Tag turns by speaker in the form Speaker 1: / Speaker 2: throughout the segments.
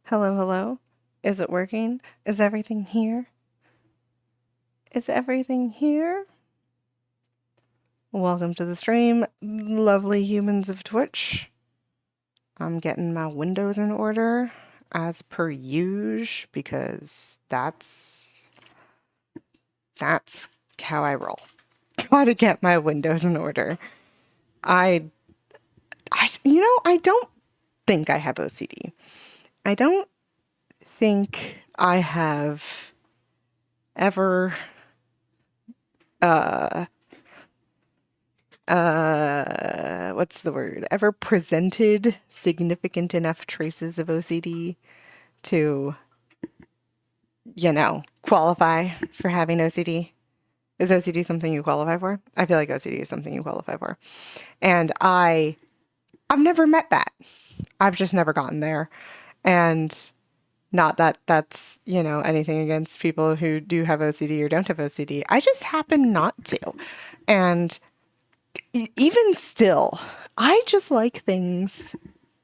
Speaker 1: Hello, hello. Is it working? Is everything here? Is everything here? Welcome to the stream, lovely humans of Twitch. I'm getting my windows in order as per usual because that's how I roll. Gotta get my windows in order. I don't think I have OCD. I don't think I have ever what's the word? Ever presented significant enough traces of OCD to, qualify for having OCD? Is OCD something you qualify for? I feel like OCD is something you qualify for. And I've never met that. I've just never gotten there. And not that that's, anything against people who do have OCD or don't have OCD. I just happen not to. And even still, I just like things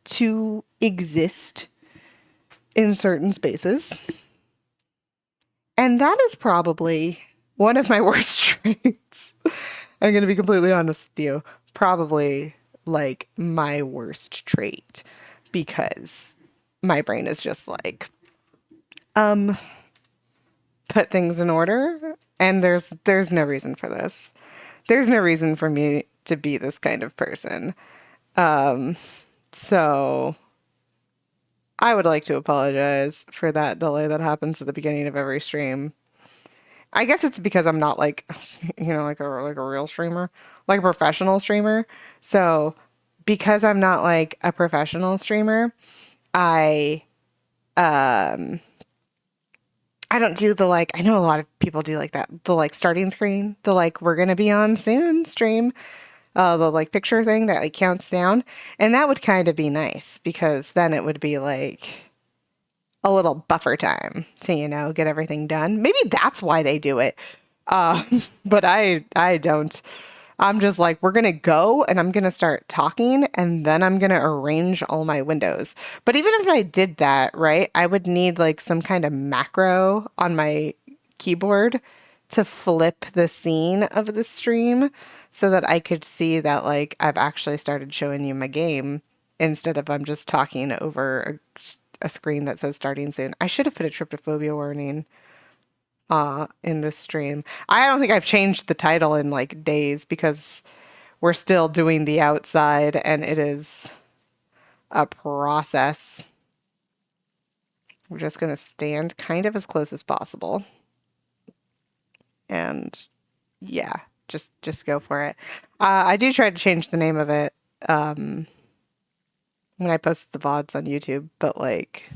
Speaker 1: to exist in certain spaces. And that is probably one of my worst traits. I'm going to be completely honest with you. Probably like my worst trait because my brain is just like, put things in order. And there's no reason for this. There's no reason for me to be this kind of person. So I would like to apologize for that delay that happens at the beginning of every stream. I guess it's because I'm not like, like a real streamer, like a professional streamer. So because I'm not like a professional streamer, I I don't do the like, I know a lot of people do like that, the like starting screen, the like we're gonna be on soon stream, the like picture thing that like counts down. And that would kind of be nice because then it would be like a little buffer time to, get everything done. Maybe that's why they do it. But I don't. I'm just like, we're gonna go and I'm gonna start talking and then I'm gonna arrange all my windows. But even if I did that, right, I would need like some kind of macro on my keyboard to flip the scene of the stream so that I could see that like I've actually started showing you my game instead of I'm just talking over a screen that says starting soon. I should have put a tryptophobia warning in this stream. I don't think I've changed the title in like days because we're still doing the outside and it is a process. We're just going to stand kind of as close as possible. And yeah, just go for it. I do try to change the name of it when I post the VODs on YouTube, but like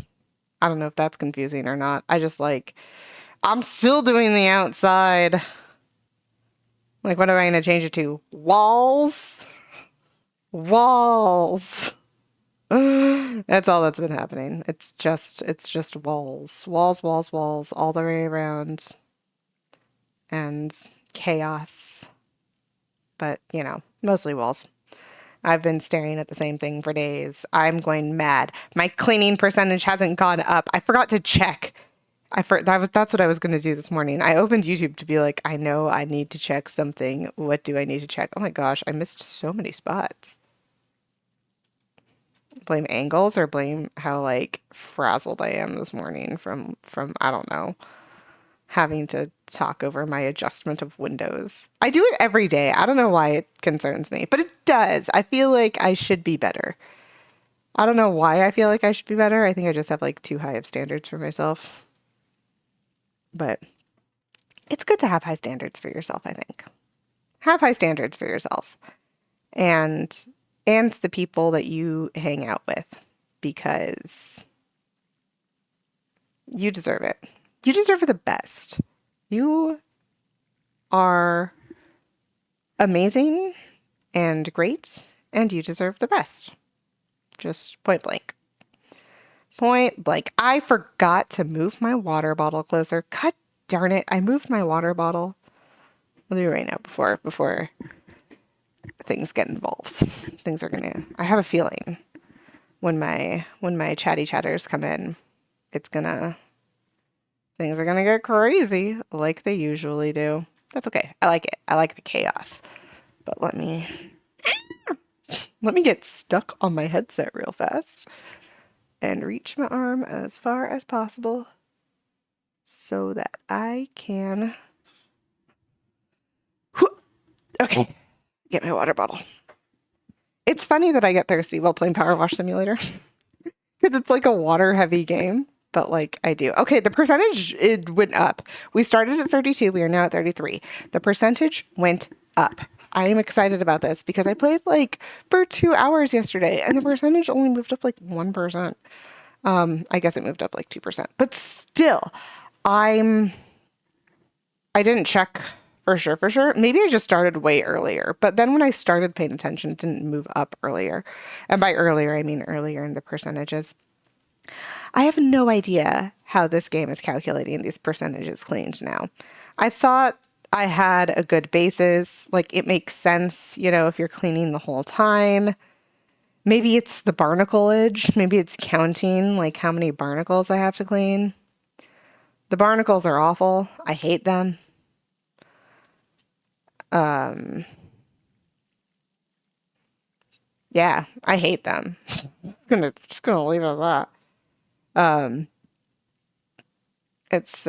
Speaker 1: I don't know if that's confusing or not. I just like I'm still doing the outside. Like, what am I going to change it to? Walls? Walls. That's all that's been happening. It's just walls. Walls, walls, walls all the way around. And chaos. But, mostly walls. I've been staring at the same thing for days. I'm going mad. My cleaning percentage hasn't gone up. I forgot to check. That's what I was going to do this morning. I opened YouTube to be like, I know I need to check something. What do I need to check? Oh my gosh, I missed so many spots. Blame angles or blame how like frazzled I am this morning from I don't know, having to talk over my adjustment of windows. I do it every day. I don't know why it concerns me, but it does. I feel like I should be better. I don't know why I feel like I should be better. I think I just have like too high of standards for myself. But it's good to have high standards for yourself, I think. Have high standards for yourself and the people that you hang out with because you deserve it. You deserve the best. You are amazing and great and you deserve the best. Just point blank. Point blank. I forgot to move my water bottle closer. God darn it. I moved my water bottle. I'll do it right now before things get involved. Things are gonna I have a feeling when my chatty chatters come in it's gonna, things are gonna get crazy like they usually do. That's okay. I like it. I like the chaos. But let me get stuck on my headset real fast and reach my arm as far as possible so that I can, okay, get my water bottle. It's funny that I get thirsty while playing Powerwash Simulator because it's like a water heavy game, but like I do. Okay, the percentage, it went up. We started at 32, we are now at 33. The percentage went up. I am excited about this because I played like for 2 hours yesterday and the percentage only moved up like 1%. I guess it moved up like 2%, but still, I'm I didn't check for sure, for sure. Maybe I just started way earlier, but then when I started paying attention, it didn't move up earlier. And by earlier, I mean earlier in the percentages. I have no idea how this game is calculating these percentages cleaned now. I thought I had a good basis. Like it makes sense, you know, if you're cleaning the whole time. Maybe it's the barnacleage. Maybe it's counting like how many barnacles I have to clean. The barnacles are awful. I hate them. Yeah, I hate them. Just gonna leave it at that. Um, it's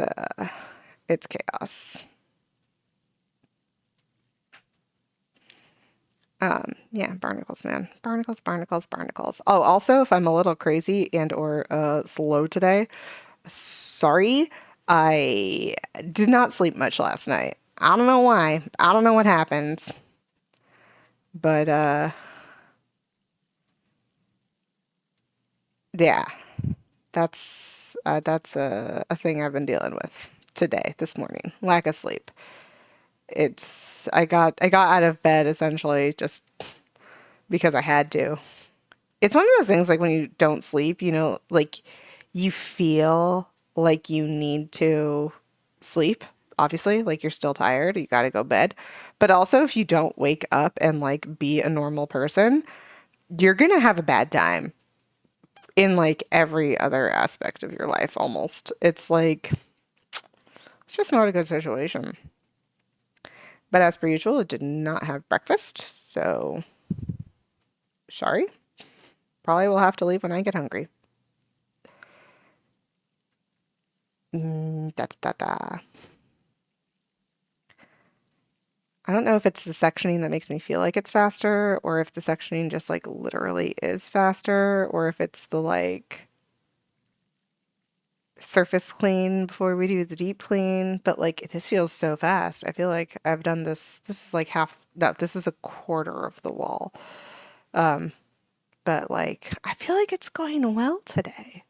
Speaker 1: it's chaos. Yeah, barnacles, man. Barnacles, barnacles, barnacles. Oh, also, if I'm a little crazy and or slow today, sorry. I did not sleep much last night. I don't know why. I don't know what happened, but yeah, that's a thing I've been dealing with today, this morning. Lack of sleep. I got out of bed essentially just because I had to. It's one of those things like when you don't sleep, you know, like you feel like you need to sleep, obviously, like you're still tired, you got to go bed. But also if you don't wake up and like be a normal person, you're going to have a bad time in like every other aspect of your life almost. It's like it's just not a good situation. But as per usual, it did not have breakfast, so sorry. Probably will have to leave when I get hungry. Da, da, da. I don't know if it's the sectioning that makes me feel like it's faster, or if the sectioning just like literally is faster, or if it's the like surface clean before we do the deep clean. But like this feels so fast. I feel like I've done this. This is like half, no, this is a quarter of the wall. But like I feel like it's going well today.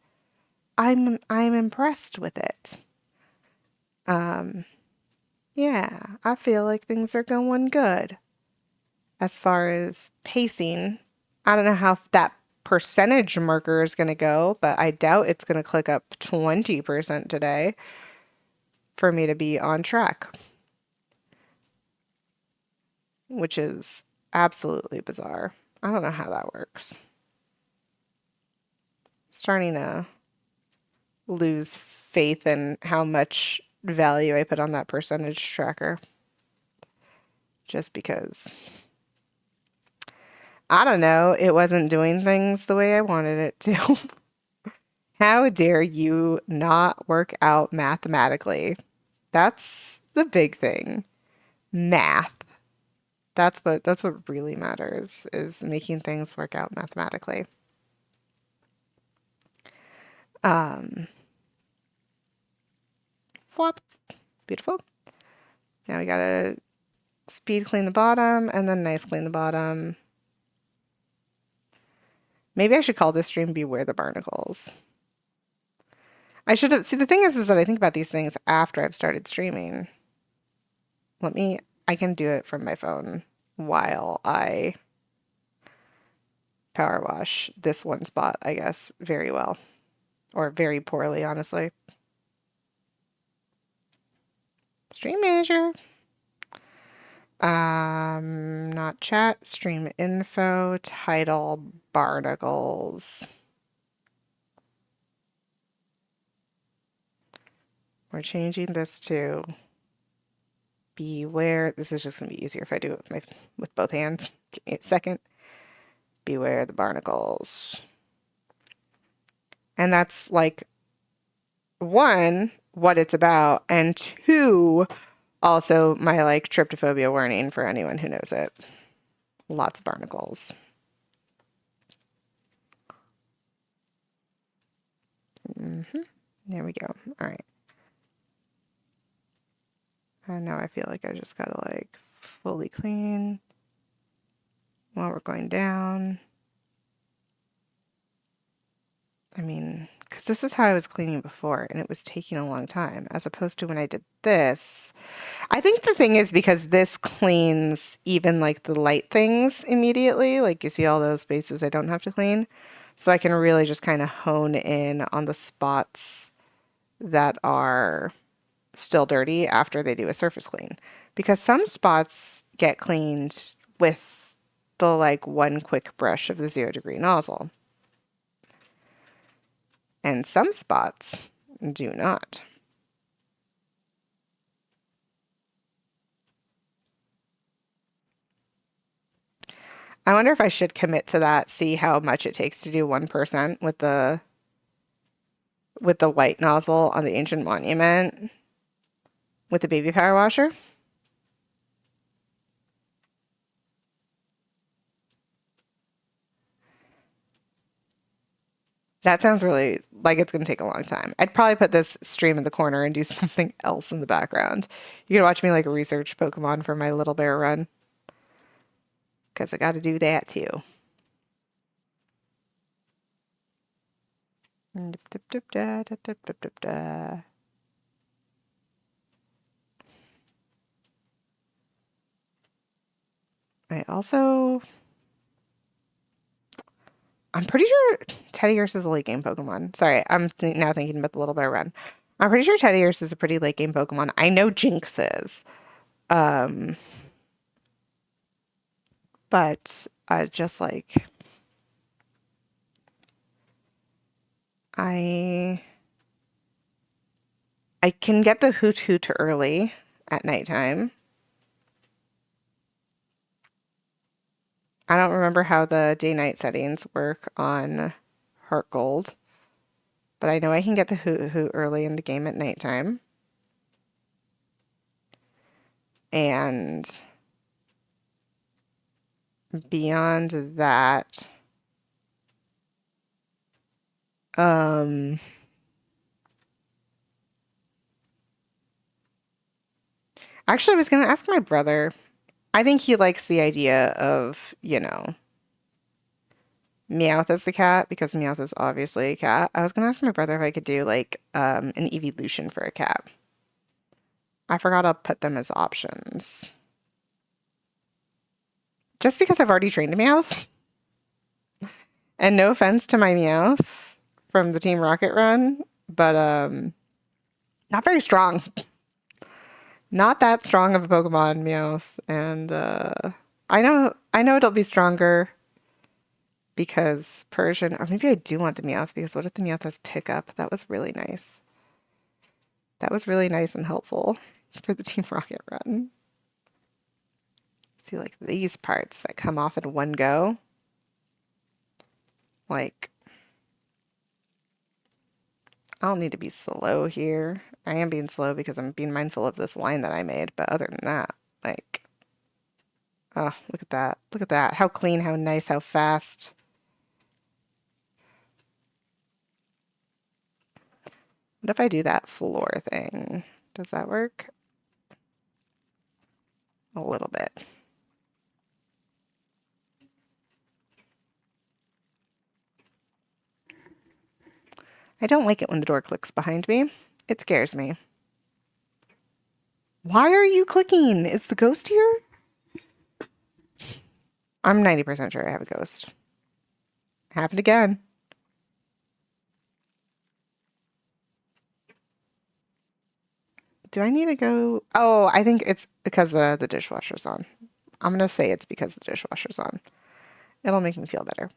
Speaker 1: I'm impressed with it. Yeah, I feel like things are going good. As far as pacing, I don't know how that percentage marker is going to go, but I doubt it's going to click up 20% today for me to be on track, which is absolutely bizarre. I don't know how that works. Starting to lose faith in how much value I put on that percentage tracker just because I don't know, it wasn't doing things the way I wanted it to. How dare you not work out mathematically? That's the big thing. Math. That's what really matters is making things work out mathematically. Um, Flop. Beautiful. Now we gotta speed clean the bottom and then nice clean the bottom. Maybe I should call this stream Beware the Barnacles. I should have, see the thing is that I think about these things after I've started streaming. I can do it from my phone while I power wash this one spot, I guess, very well. Or very poorly, honestly. Stream manager. Not chat, stream info, title, Barnacles. We're changing this to beware. This is just going to be easier if I do it with both hands. Give me a second. Beware the barnacles. And that's like one, what it's about, and two, also my like tryptophobia warning for anyone who knows it. Lots of barnacles. There we go. All right. And now I feel like I just gotta like fully clean while we're going down. I mean, because this is how I was cleaning before, and it was taking a long time, as opposed to when I did this. I think the thing is because this cleans even like the light things immediately. Like you see all those spaces I don't have to clean. So I can really just kind of hone in on the spots that are still dirty after they do a surface clean. Because some spots get cleaned with the like one quick brush of the 0-degree nozzle. And some spots do not. I wonder if I should commit to that, see how much it takes to do 1% with the white nozzle on the Ancient Monument with the baby power washer. That sounds really like it's going to take a long time. I'd probably put this stream in the corner and do something else in the background. You can watch me like research Pokemon for my Little Bear run. Because I got to do that too. I also... I'm pretty sure Teddiurse is a late game Pokemon. Sorry, I'm now thinking about the Little Bear run. I'm pretty sure Teddiurse is a pretty late game Pokemon. I know Jinx is. But just like... I can get the Hoot Hoot early at nighttime. I don't remember how the day-night settings work on Heart Gold, but I know I can get the Hoot Hoot early in the game at nighttime. And beyond that, actually, I was going to ask my brother. I think he likes the idea of, you know, Meowth as the cat, because Meowth is obviously a cat. I was going to ask my brother if I could do, like, an evolution for a cat. I forgot I'll put them as options. Just because I've already trained a Meowth. And no offense to my Meowth from the Team Rocket run, but, not very strong. Not that strong of a Pokemon, Meowth. And, I know it'll be stronger because Persian, or maybe I do want the Meowth, because what if the Meowth has pickup? That was really nice. That was really nice and helpful for the Team Rocket run. See, like these parts that come off in one go. Like, I don't need to be slow here. I am being slow because I'm being mindful of this line that I made, but other than that, like, oh, look at that. Look at that. How clean, how nice, how fast. What if I do that floor thing? Does that work? A little bit. I don't like it when the door clicks behind me. It scares me. Why are you clicking? Is the ghost here? I'm 90% sure I have a ghost. Happened again. Do I need to go? Oh, I think it's because the dishwasher's on. I'm going to say it's because the dishwasher's on. It'll make me feel better.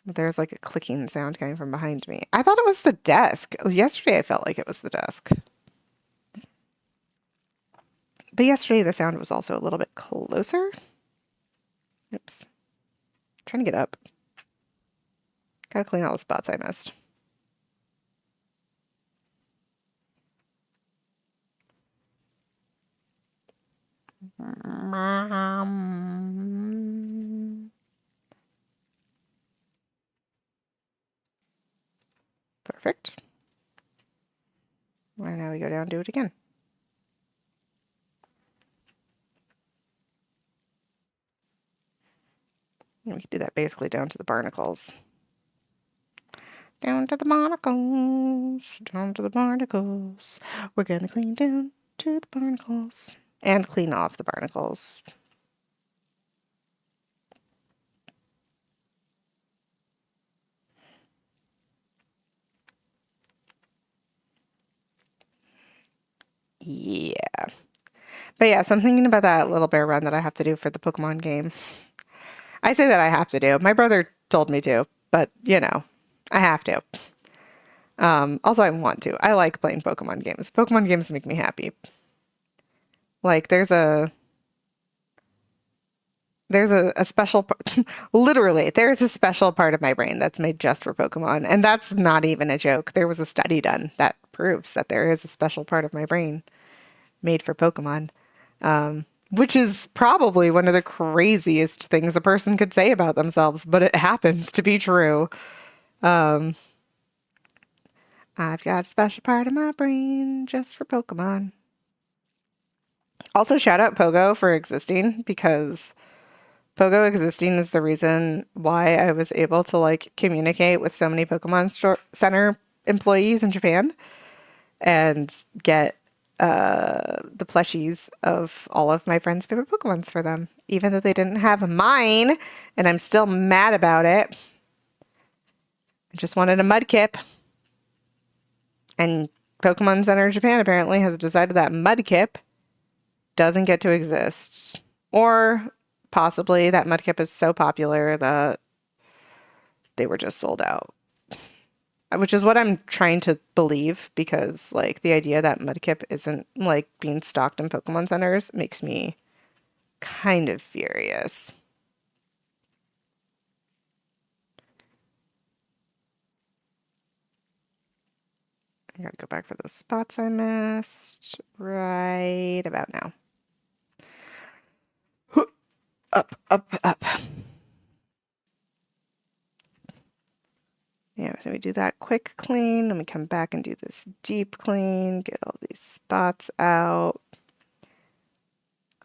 Speaker 1: There's like a clicking sound coming from behind me. I thought it was the desk. Yesterday I felt like it was the desk. But yesterday the sound was also a little bit closer. Oops. Trying to get up. Gotta clean all the spots I missed. Perfect. And now we go down and do it again. And we can do that basically down to the barnacles. Down to the barnacles, down to the barnacles. We're gonna clean down to the barnacles. And clean off the barnacles. Yeah. But yeah, so I'm thinking about that little bear run that I have to do for the Pokemon game. I say that I have to do. My brother told me to, but you know, I have to. Also, I want to. I like playing Pokemon games. Pokemon games make me happy. Like, there's a special, literally, there's a special part of my brain that's made just for Pokemon. And that's not even a joke. There was a study done that proves that there is a special part of my brain made for Pokemon, which is probably one of the craziest things a person could say about themselves, but it happens to be true. I've got a special part of my brain just for Pokemon. Also, shout out Pogo for existing, because Pogo existing is the reason why I was able to like communicate with so many Pokemon Center employees in Japan and get the plushies of all of my friends' favorite Pokemons for them, even though they didn't have mine, and I'm still mad about it. I just wanted a Mudkip, and Pokemon Center Japan apparently has decided that Mudkip doesn't get to exist. Or possibly that Mudkip is so popular that they were just sold out. Which is what I'm trying to believe, because like the idea that Mudkip isn't like being stocked in Pokemon centers makes me kind of furious. I gotta go back for those spots I missed right about now. Up, up, up. Yeah, so we do that quick clean, then we come back and do this deep clean, get all these spots out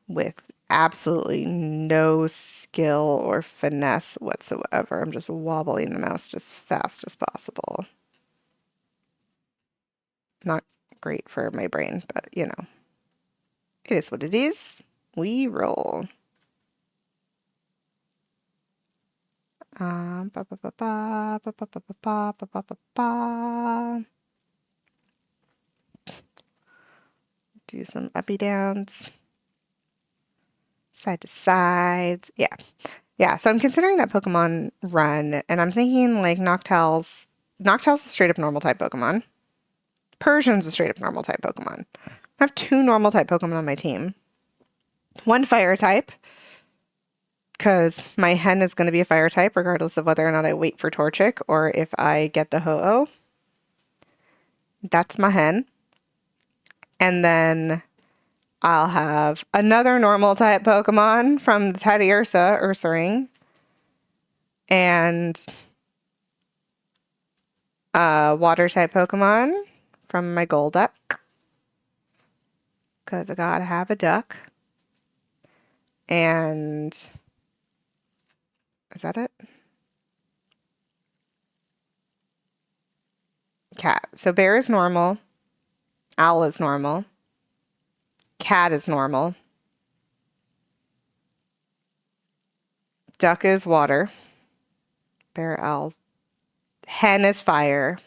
Speaker 1: with absolutely no skill or finesse whatsoever. I'm just wobbling the mouse as fast as possible. Not great for my brain, but you know, it is what it is. We roll. Ba, ba, ba, ba, ba, ba, ba, ba, ba, ba, ba, ba. Do some uppy downs. Side to sides. Yeah. Yeah, so I'm considering that Pokemon run, and I'm thinking like Noctowl's a straight up normal type Pokemon. Persian's a straight up normal type Pokemon. I have 2 normal type Pokemon on my team. 1 fire type, because my hen is going to be a fire type regardless of whether or not I wait for Torchic or if I get the Ho-Oh. That's my hen. And then I'll have another normal type Pokemon from the Teddiursa, Ursaring. And a water type Pokemon from my Golduck, because I gotta have a duck. And is that it? Cat. So bear is normal. Owl is normal. Cat is normal. Duck is water. Bear, owl. Hen is fire.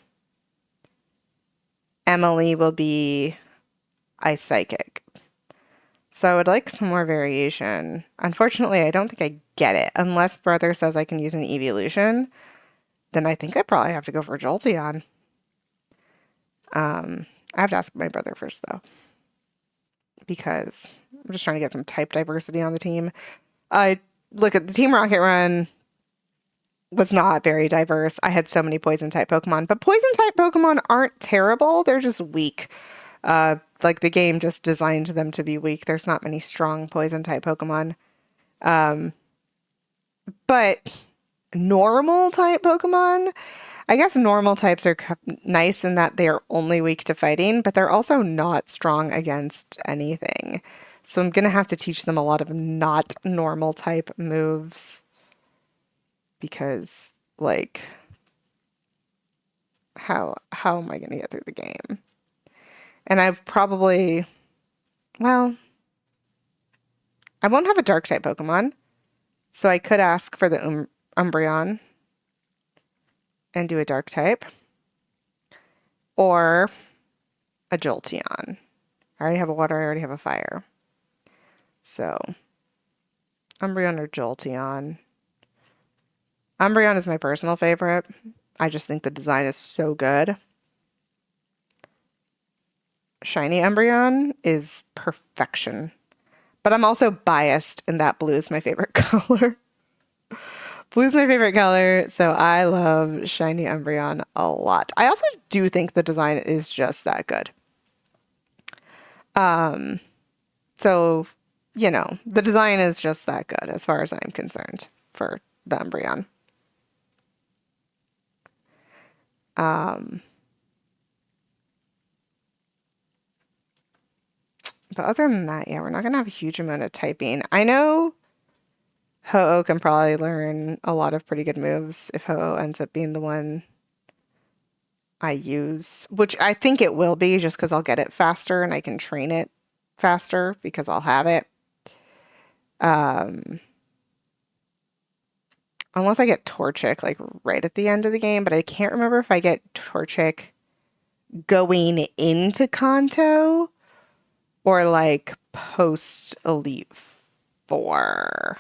Speaker 1: Emily will be ice psychic. So I would like some more variation. Unfortunately, I don't think I get it unless brother says I can use an evolution. then I think I'd probably have to go for Jolteon. I have to ask my brother first, though, because I'm just trying to get some type diversity on the team. I look at the Team Rocket Run was not very diverse. I had so many poison type Pokemon, but poison type Pokemon aren't terrible. They're just weak. Like the game just designed them to be weak. There's not many strong poison type Pokemon. But normal type Pokemon, I guess normal types are nice in that they're only weak to fighting, but they're also not strong against anything. So I'm going to have to teach them a lot of not normal type moves because, like, how am I going to get through the game? And I've probably, well, I won't have a dark type Pokemon, so I could ask for the Umbreon and do a dark type, or a Jolteon. I already have a water, I already have a fire. So, Umbreon or Jolteon. Umbreon is my personal favorite. I just think the design is so good. Shiny Umbreon is perfection. But I'm also biased in that blue is my favorite color. Blue's my favorite color, so I love shiny Umbreon a lot. I also do think the design is just that good. So, you know, the design is just that good as far as I'm concerned for the Umbreon. But other than that, yeah, we're not going to have a huge amount of typing. I know Ho-Oh can probably learn a lot of pretty good moves if Ho-Oh ends up being the one I use, which I think it will be just because I'll get it faster and I can train it faster because I'll have it. Unless I get Torchic like right at the end of the game, but I can't remember if I get Torchic going into Kanto or like post Elite Four.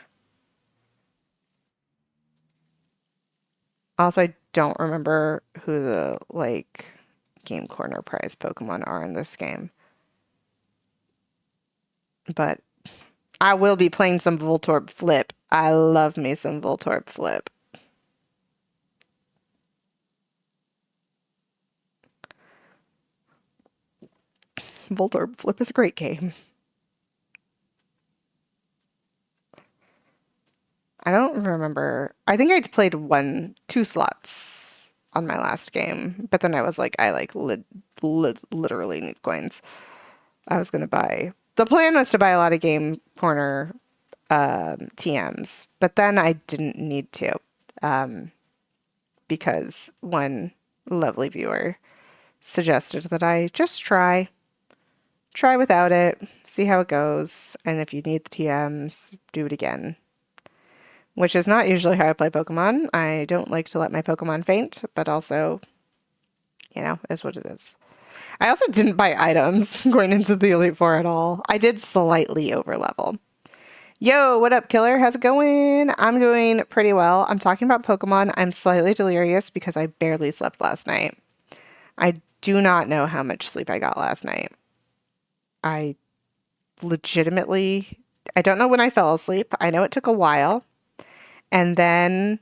Speaker 1: Also, I don't remember who the like Game Corner prize Pokemon are in this game. But I will be playing some Voltorb Flip. I love me some Voltorb Flip. Voltorb Flip is a great game. I don't remember. I think I played 2 slots on my last game, but then I was like, I like literally need coins. I was gonna buy. The plan was to buy a lot of Game Corner TMs, but then I didn't need to because one lovely viewer suggested that I just try without it, see how it goes, and if you need the TMs, do it again. Which is not usually how I play Pokemon. I don't like to let my Pokemon faint, but also, you know, is what it is. I also didn't buy items going into the Elite Four at all. I did slightly overlevel. Yo, what up, killer? How's it going? I'm doing pretty well. I'm talking about Pokemon. I'm slightly delirious because I barely slept last night. I do not know how much sleep I got last night. I legitimately, I don't know when I fell asleep. I know it took a while. And then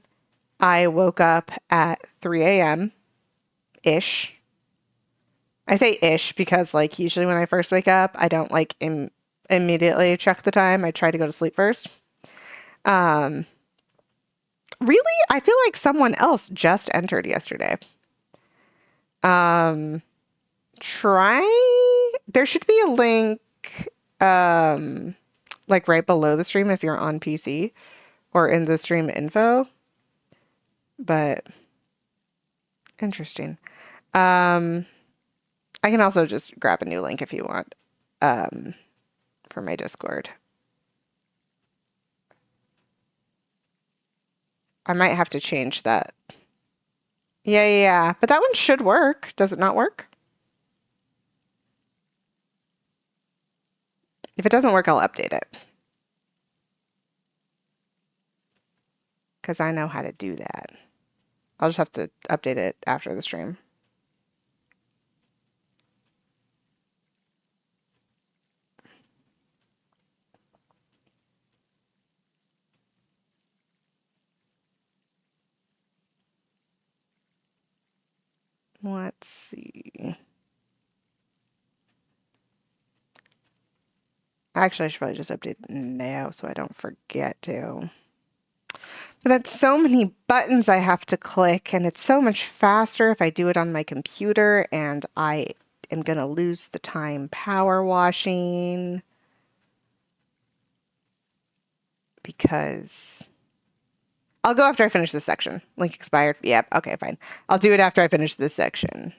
Speaker 1: I woke up at 3 a.m. ish. I say ish because, like, usually when I first wake up, I don't like immediately check the time. I try to go to sleep first. Really, I feel like someone else just entered yesterday. There should be a link, like right below the stream if you're on PC or in the stream info. But interesting. I can also just grab a new link if you want, for my Discord. I might have to change that. Yeah. But that one should work. Does it not work? If it doesn't work, I'll update it. Because I know how to do that. I'll just have to update it after the stream. Let's see. Actually, I should probably just update it now so I don't forget to. But that's so many buttons I have to click, and it's so much faster if I do it on my computer, and I am going to lose the time power washing because I'll go after I finish this section. Link expired. Yep. Okay, fine. I'll do it after I finish this section.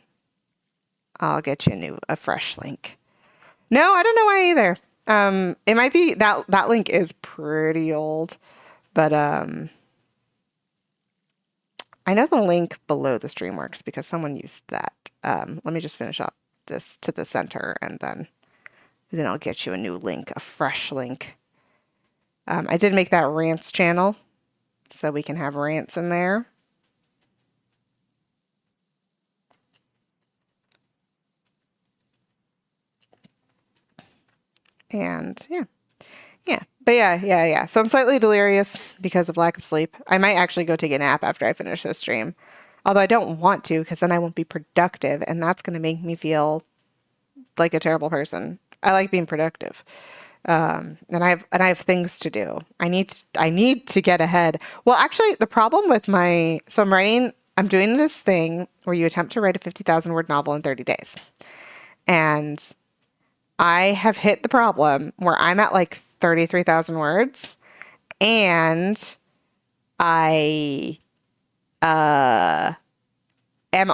Speaker 1: I'll get you a fresh link. No, I don't know why either. It might be that link is pretty old, but I know the link below the stream works because someone used that. Let me just finish up this to the center, and then I'll get you a new link, a fresh link. I did make that rants channel, so we can have rants in there. And yeah. But yeah. So I'm slightly delirious because of lack of sleep. I might actually go take a nap after I finish this stream. Although I don't want to, because then I won't be productive, and that's going to make me feel like a terrible person. I like being productive. And I have things to do. I need to get ahead. Well, actually, the problem with I'm doing this thing where you attempt to write a 50,000 word novel in 30 days. And I have hit the problem where I'm at like 33,000 words, and I am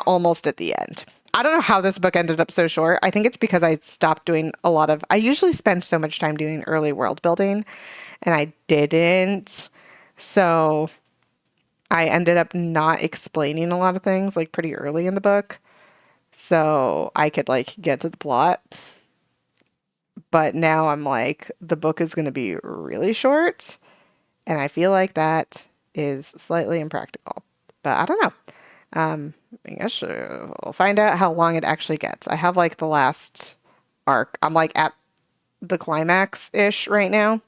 Speaker 1: almost at the end. I don't know how this book ended up so short. I think it's because I stopped doing I usually spend so much time doing early world building, and I didn't. So I ended up not explaining a lot of things like pretty early in the book. So I could like get to the plot. But now I'm like, the book is going to be really short, and I feel like that is slightly impractical. But I don't know. I guess we'll find out how long it actually gets. I have like the last arc. I'm like at the climax-ish right now,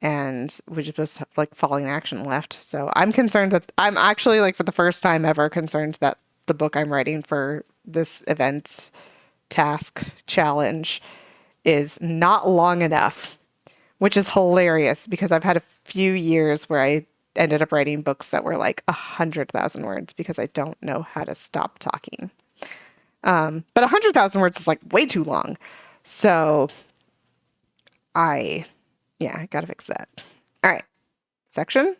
Speaker 1: and we just have like falling action left. So I'm concerned that I'm actually like for the first time ever concerned that the book I'm writing for this event task challenge is not long enough, which is hilarious because I've had a few years where I ended up writing books that were like 100,000 words because I don't know how to stop talking. But 100,000 words is like way too long. So I gotta fix that. All right. Section?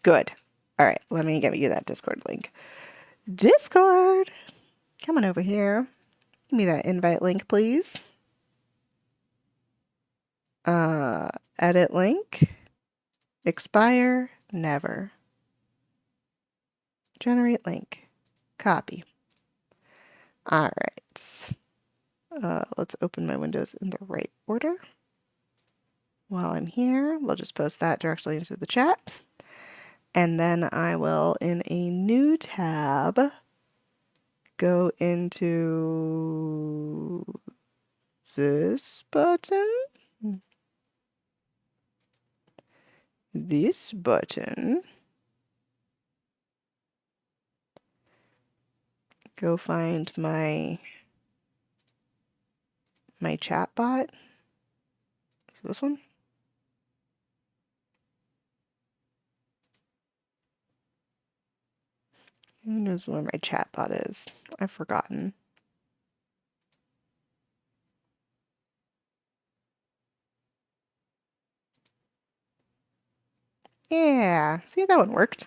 Speaker 1: Good. All right. Let me give you that Discord link. Discord! Come on over here. Give me that invite link, please. Edit link. Expire. Never. Generate link. Copy. All right. Let's open my windows in the right order. While I'm here, we'll just post that directly into the chat. And then I will, in a new tab, go into this button. This button. Go find my chat bot. This one. Who knows where my chat bot is? I've forgotten. Yeah, see, that one worked.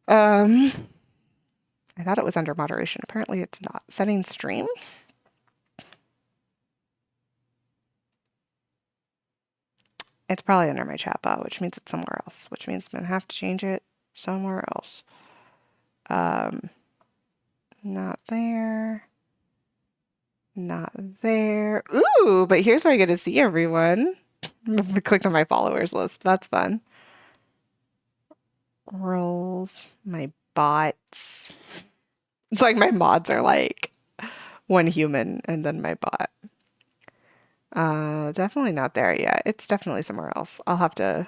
Speaker 1: I thought it was under moderation. Apparently it's not. Setting stream? It's probably under my chat bot, which means it's somewhere else, which means I'm going to have to change it somewhere else. Not there. Not there. Ooh, but here's where I get to see everyone. I clicked on my followers list. That's fun. roles, my bots. It's like my mods are like one human and then my bot. Definitely not there yet. It's definitely somewhere else. I'll have to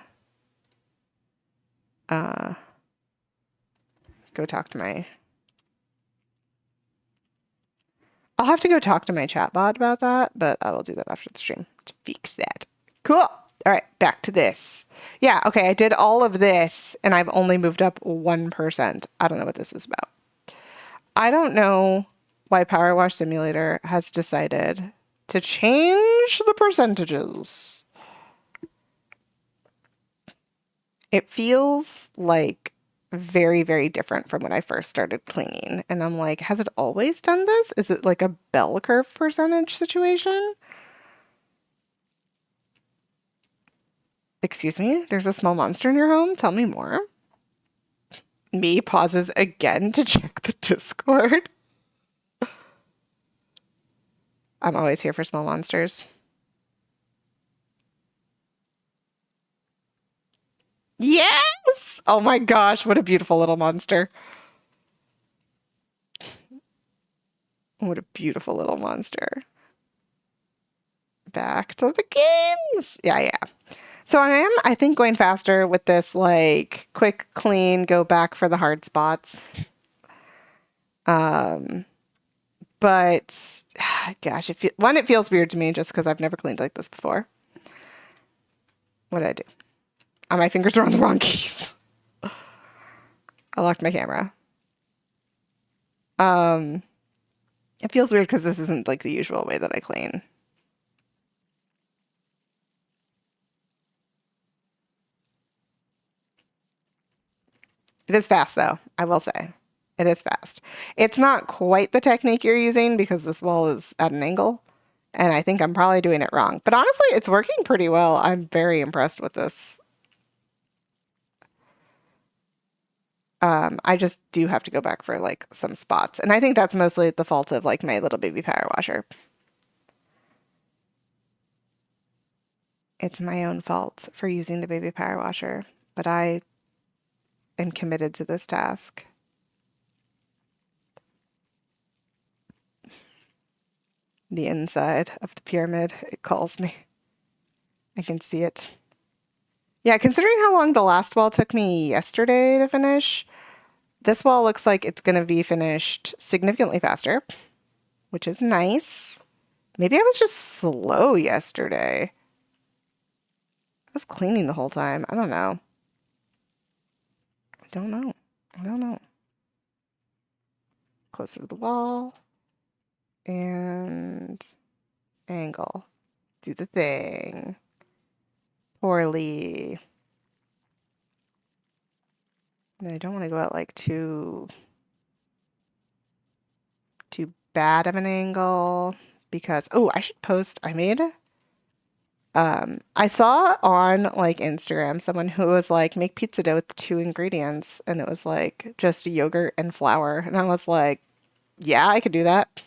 Speaker 1: go talk to my I'll have to go talk to my chatbot about that, but I will do that after the stream to fix that. Cool. All right, back to this. Yeah, okay, I did all of this and I've only moved up 1%. I don't know what this is about. I don't know why Powerwash Simulator has decided to change the percentages. It feels like very, very different from when I first started cleaning. And I'm like, has it always done this? Is it like a bell curve percentage situation? Excuse me? There's a small monster in your home? Tell me more. Me pauses again to check the Discord. I'm always here for small monsters. Yes! Oh my gosh, what a beautiful little monster. What a beautiful little monster. Back to the games. Yeah. So I am, I think, going faster with this, like, quick, clean, go back for the hard spots. But, gosh, it feels weird to me just because I've never cleaned like this before. What did I do? Oh, my fingers are on the wrong keys. I locked my camera. It feels weird because this isn't, like, the usual way that I clean. It is fast, though, I will say. It is fast. It's not quite the technique you're using because this wall is at an angle, and I think I'm probably doing it wrong. But honestly, it's working pretty well. I'm very impressed with this. I just do have to go back for, like, some spots. And I think that's mostly the fault of, like, my little baby power washer. It's my own fault for using the baby power washer, but I am committed to this task. The inside of the pyramid, it calls me. I can see it. Yeah, considering how long the last wall took me yesterday to finish, this wall looks like it's going to be finished significantly faster, which is nice. Maybe I was just slow yesterday. I was cleaning the whole time. I don't know. I don't know. Closer to the wall. And angle. Do the thing. Poorly. And I don't want to go out like too bad of an angle because, oh, I should post. I saw on like Instagram someone who was like, make pizza dough with 2 ingredients, and it was like just yogurt and flour, and I was like, yeah, I could do that.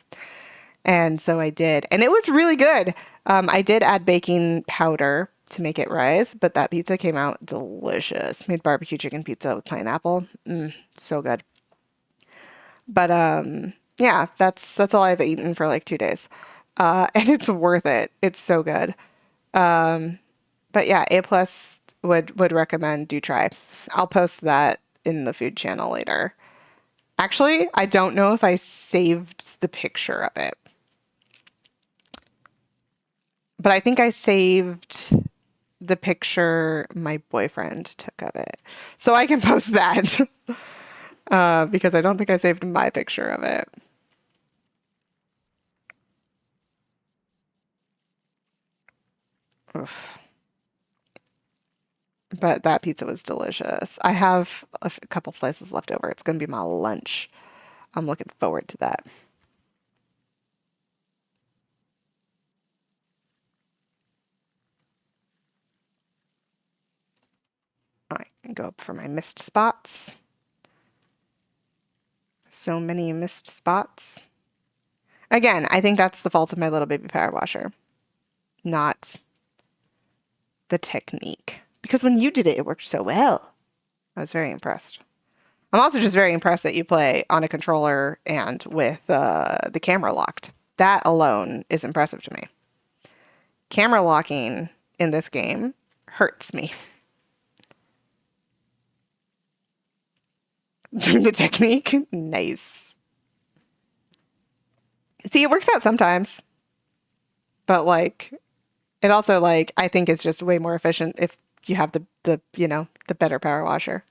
Speaker 1: And so I did, and it was really good. I did add baking powder to make it rise, but that pizza came out delicious. Made barbecue chicken pizza with pineapple. So good. But yeah, that's all I've eaten for like 2 days. And it's worth it. It's so good. But yeah, A plus would recommend do try. I'll post that in the food channel later. Actually, I don't know if I saved the picture of it. But I think I saved the picture my boyfriend took of it. So I can post that. Because I don't think I saved my picture of it. Oof. But that pizza was delicious. I have a couple slices left over. It's going to be my lunch. I'm looking forward to that. All right, go up for my missed spots. So many missed spots. Again, I think that's the fault of my little baby power washer, not the technique. Because when you did it, it worked so well. I was very impressed. I'm also just very impressed that you play on a controller and with the camera locked. That alone is impressive to me. Camera locking in this game hurts me. Doing the technique? Nice. See, it works out sometimes, but like, it also like, I think is just way more efficient if you have the better power washer,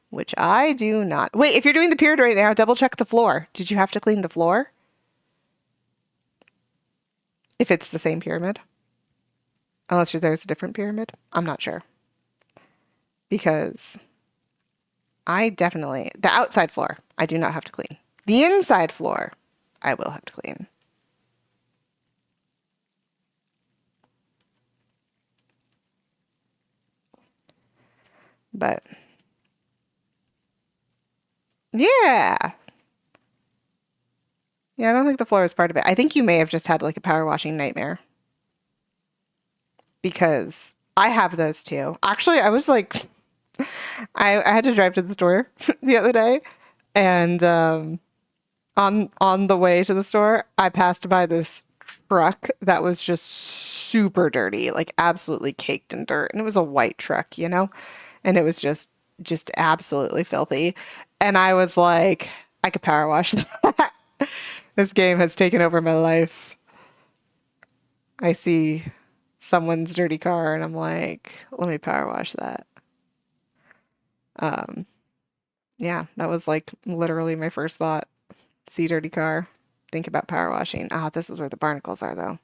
Speaker 1: which I do not. Wait, if you're doing the period right now, double check the floor. Did you have to clean the floor? If it's the same pyramid? Unless there's a different pyramid? I'm not sure. Because I definitely, the outside floor, I do not have to clean. The inside floor, I will have to clean. But yeah. Yeah, I don't think the floor is part of it. I think you may have just had like a power washing nightmare. Because I have those too. Actually, I was like, I had to drive to the store the other day, and on the way to the store, I passed by this truck that was just super dirty, like absolutely caked in dirt, and it was a white truck, and it was just absolutely filthy. And I was like, I could power wash that. This game has taken over my life. I see someone's dirty car, and I'm like, let me power wash that. Um, yeah, that was like literally my first thought. See dirty car, think about power washing. Ah, this is where the barnacles are, though.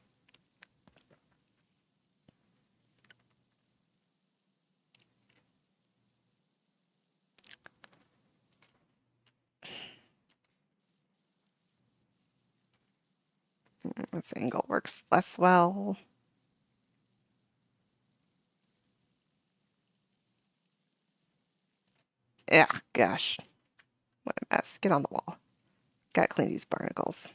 Speaker 1: This angle works less well. Yeah, gosh. What a mess. Get on the wall. Gotta clean these barnacles.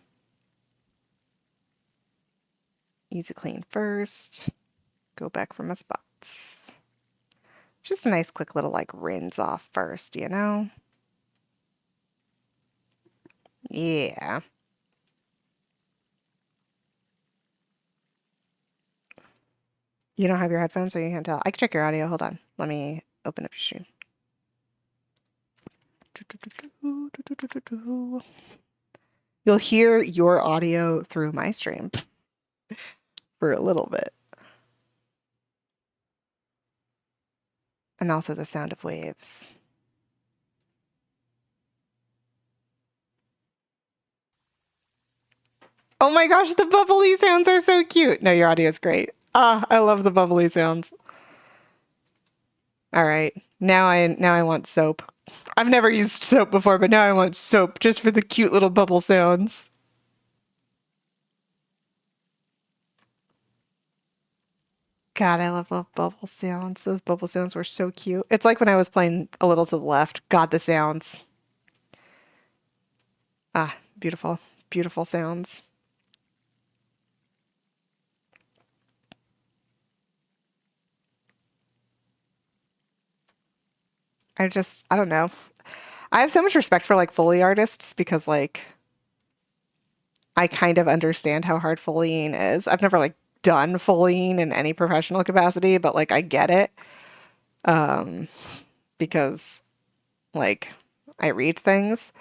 Speaker 1: Easy clean first. Go back for my spots. Just a nice quick little like rinse off first, Yeah. You don't have your headphones, so you can't tell. I can check your audio. Hold on. Let me open up your stream. You'll hear your audio through my stream for a little bit. And also the sound of waves. Oh my gosh, the bubbly sounds are so cute. No, your audio is great. Ah, I love the bubbly sounds. All right. Now I want soap. I've never used soap before, but now I want soap just for the cute little bubble sounds. God, I love the bubble sounds. Those bubble sounds were so cute. It's like when I was playing A Little to the Left. God, the sounds. Ah, beautiful. Beautiful sounds. I don't know. I have so much respect for like Foley artists because like I kind of understand how hard Foleying is. I've never like done Foleying in any professional capacity, but like I get it. Because like I read things.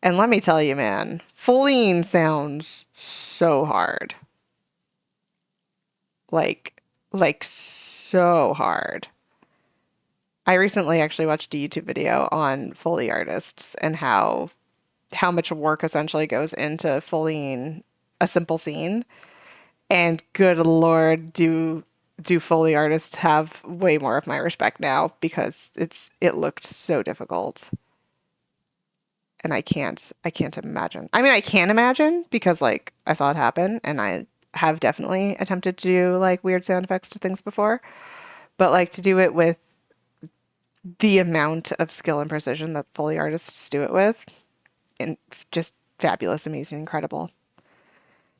Speaker 1: And let me tell you, man, Foleying sounds so hard. Like so hard. I recently actually watched a YouTube video on Foley artists and how much work essentially goes into Foleying a simple scene. And good Lord, do Foley artists have way more of my respect now because it looked so difficult. And I can't imagine. I mean, I can imagine because like I saw it happen and I have definitely attempted to do like weird sound effects to things before, but like to do it with the amount of skill and precision that Foley artists do it with, and just fabulous, amazing, incredible.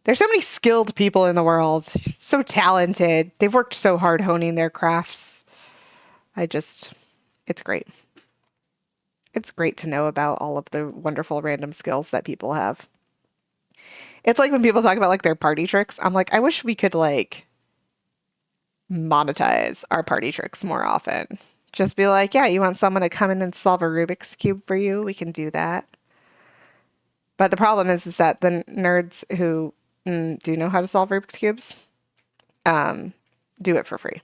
Speaker 1: There's so many skilled people in the world, so talented. They've worked so hard honing their crafts. It's great. It's great to know about all of the wonderful random skills that people have. It's like when people talk about like their party tricks. I'm like, I wish we could like monetize our party tricks more often. Just be like, yeah, you want someone to come in and solve a Rubik's Cube for you? We can do that. But the problem is that the nerds who do know how to solve Rubik's Cubes um, do it for free.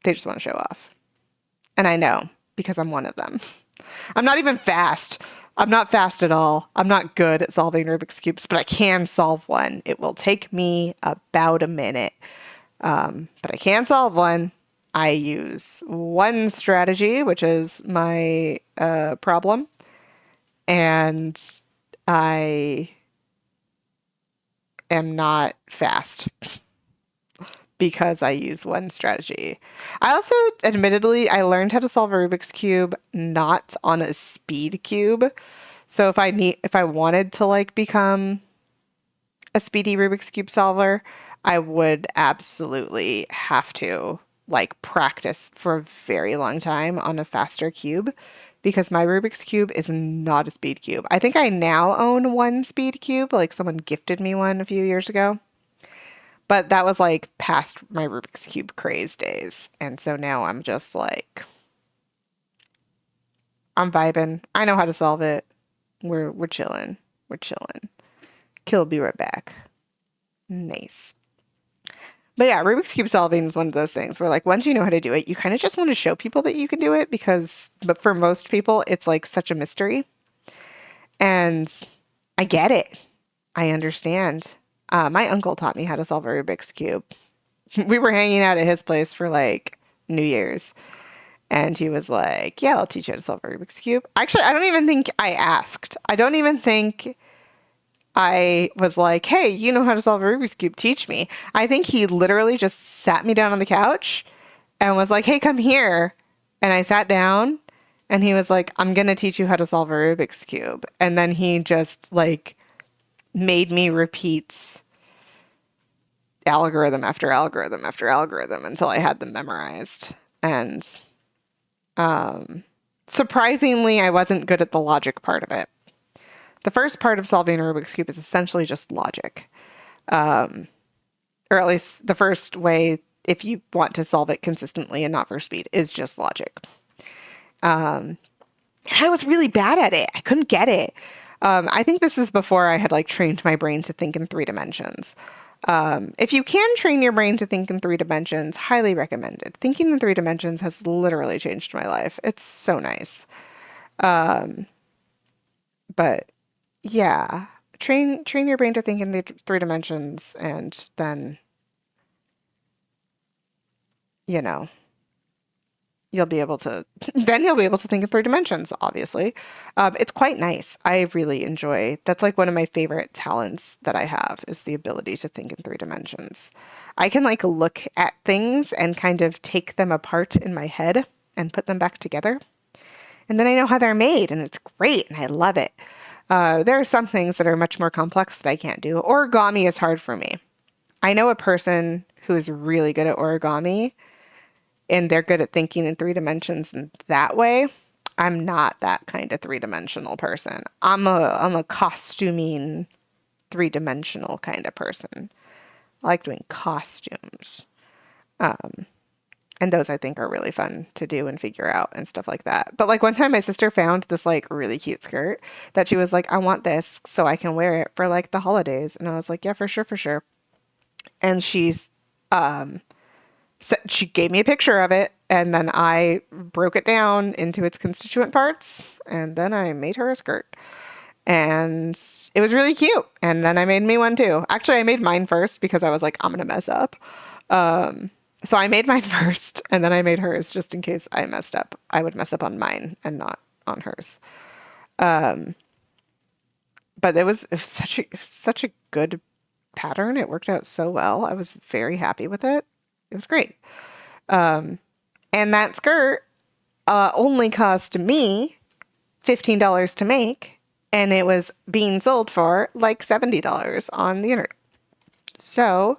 Speaker 1: They just want to show off. And I know because I'm one of them. I'm not even fast. I'm not fast at all. I'm not good at solving Rubik's Cubes, but I can solve one. It will take me about a minute, but I can solve one. I use one strategy, which is my problem, and I am not fast because I use one strategy. I also, admittedly, I learned how to solve a Rubik's Cube not on a speed cube. So if I wanted to like become a speedy Rubik's Cube solver, I would absolutely have to like practice for a very long time on a faster cube because my Rubik's Cube is not a speed cube. I think I now own one speed cube, like someone gifted me one a few years ago. But that was like past my Rubik's Cube craze days. And so now I'm just like, I'm vibing. I know how to solve it. We're chilling. We're chilling. Kill will be right back. Nice. But yeah, Rubik's Cube solving is one of those things where like once you know how to do it, you kind of just want to show people that you can do it but for most people, it's like such a mystery. And I get it. I understand. My uncle taught me how to solve a Rubik's Cube. We were hanging out at his place for like New Year's. And he was like, yeah, I'll teach you how to solve a Rubik's Cube. Actually, I don't even think I asked. I don't even think I was like, hey, you know how to solve a Rubik's Cube, teach me. I think he literally just sat me down on the couch and was like, hey, come here. And I sat down and he was like, I'm going to teach you how to solve a Rubik's Cube. And then he just like made me repeat algorithm after algorithm after algorithm until I had them memorized. And surprisingly, I wasn't good at the logic part of it. The first part of solving a Rubik's Cube is essentially just logic. Or at least the first way, if you want to solve it consistently and not for speed, is just logic. And I was really bad at it. I couldn't get it. I think this is before I had like trained my brain to think in 3 dimensions. If you can train your brain to think in 3 dimensions, highly recommended. Thinking in 3 dimensions has literally changed my life. It's so nice. But yeah, train your brain to think in the 3 dimensions, and then you know you'll be able to think in 3 dimensions. Obviously, it's quite nice. I really enjoy. That's like one of my favorite talents that I have is the ability to think in 3 dimensions. I can like look at things and kind of take them apart in my head and put them back together, and then I know how they're made, and it's great, and I love it. There are some things that are much more complex that I can't do. Origami is hard for me. I know a person who is really good at origami, and they're good at thinking in 3 dimensions in that way. I'm not that kind of 3-dimensional person. I'm a costuming 3-dimensional kind of person. I like doing costumes. And those I think are really fun to do and figure out and stuff like that. But like one time my sister found this like really cute skirt that she was like, I want this so I can wear it for like the holidays. And I was like, yeah, for sure, for sure. And she gave me a picture of it, and then I broke it down into its constituent parts, and then I made her a skirt. And it was really cute. And then I made me one too. Actually, I made mine first because I was like, I'm gonna mess up. So I made mine first, and then I made hers just in case I messed up. I would mess up on mine and not on hers. But it was such a good pattern. It worked out so well. I was very happy with it. It was great. And that skirt only cost me $15 to make, and it was being sold for like $70 on the internet. So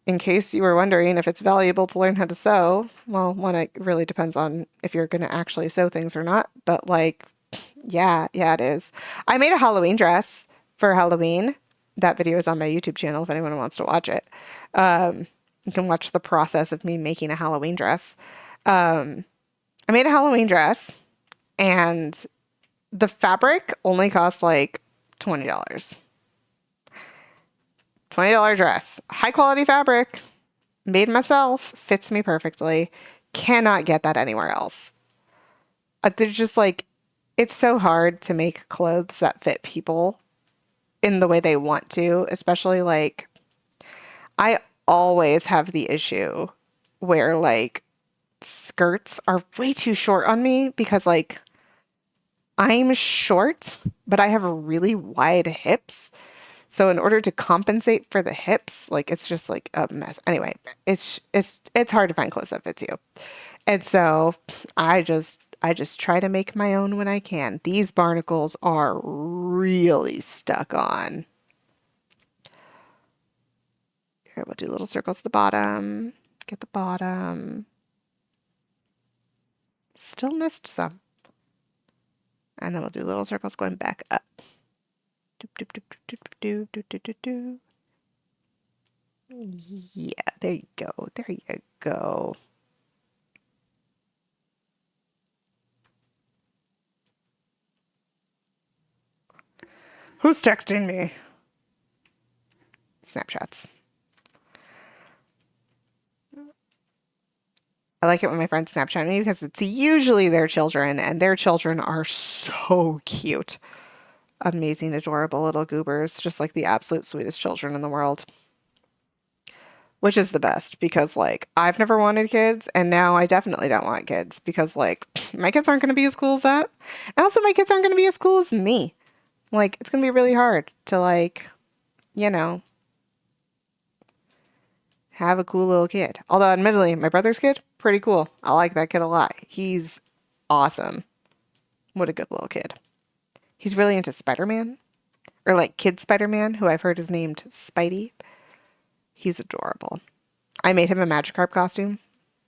Speaker 1: in case you were wondering if it's valuable to learn how to sew, well, one, it really depends on if you're going to actually sew things or not. But like, yeah, it is. I made a Halloween dress for Halloween. That video is on my YouTube channel if anyone wants to watch it. You can watch the process of me making a Halloween dress. I made a Halloween dress and the fabric only cost like $20. $20 dress. High quality fabric. Made myself. Fits me perfectly. Cannot get that anywhere else. There's just like, it's so hard to make clothes that fit people in the way they want to, especially like, I always have the issue where like skirts are way too short on me because like I'm short, but I have really wide hips. So in order to compensate for the hips, like it's just like a mess. Anyway, it's hard to find clothes that fits you. And so I just try to make my own when I can. These barnacles are really stuck on. Here, we'll do little circles at the bottom. Get the bottom. Still missed some. And then we'll do little circles going back up. Doop, doop, doop, doop, doop, doop, doop, doop, doop. Yeah, there you go. There you go. Who's texting me? Snapchats. I like it when my friends Snapchat me because it's usually their children, and their children are so cute. Amazing, adorable little goobers, just like the absolute sweetest children in the world. Which is the best because, like, I've never wanted kids, and now I definitely don't want kids because, like, my kids aren't going to be as cool as that. And also, my kids aren't going to be as cool as me. Like, it's going to be really hard to, like, you know, have a cool little kid. Although, admittedly, my brother's kid, pretty cool. I like that kid a lot. He's awesome. What a good little kid. He's really into Spider-Man, or like Kid Spider-Man, who I've heard is named Spidey. He's adorable. I made him a Magikarp costume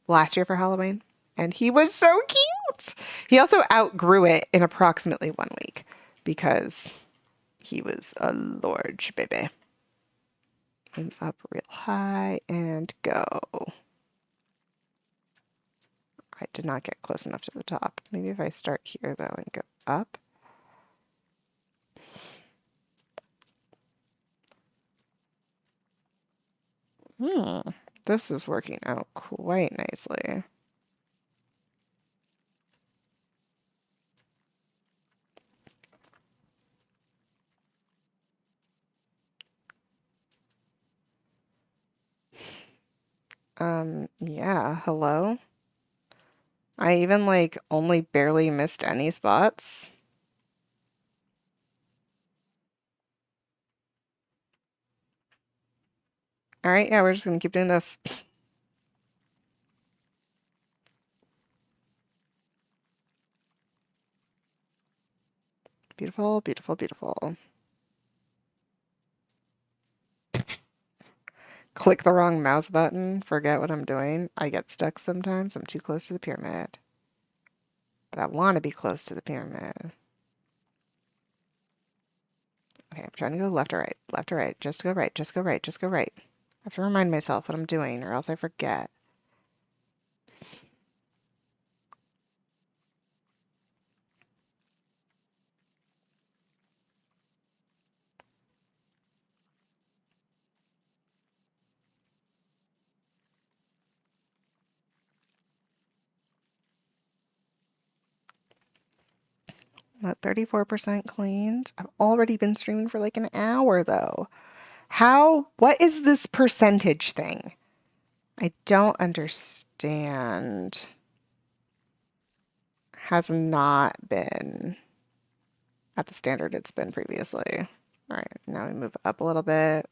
Speaker 1: last year for Halloween, and he was so cute. He also outgrew it in approximately 1 week because he was a large baby. And up real high and go. I did not get close enough to the top. Maybe if I start here though and go up. This is working out quite nicely. Yeah, hello? I even like only barely missed any spots. All right, yeah, we're just gonna keep doing this. Beautiful, beautiful, beautiful. Click the wrong mouse button, forget what I'm doing. I get stuck sometimes. I'm too close to the pyramid. But I want to be close to the pyramid. Okay, I'm trying to go left or right. Left or right. Just go right. Just go right. Just go right. I have to remind myself what I'm doing or else I forget. I'm at 34% cleaned. I've already been streaming for like an hour though. What is this percentage thing? I don't understand. Has not been at the standard it's been previously. All right, now we move up a little bit.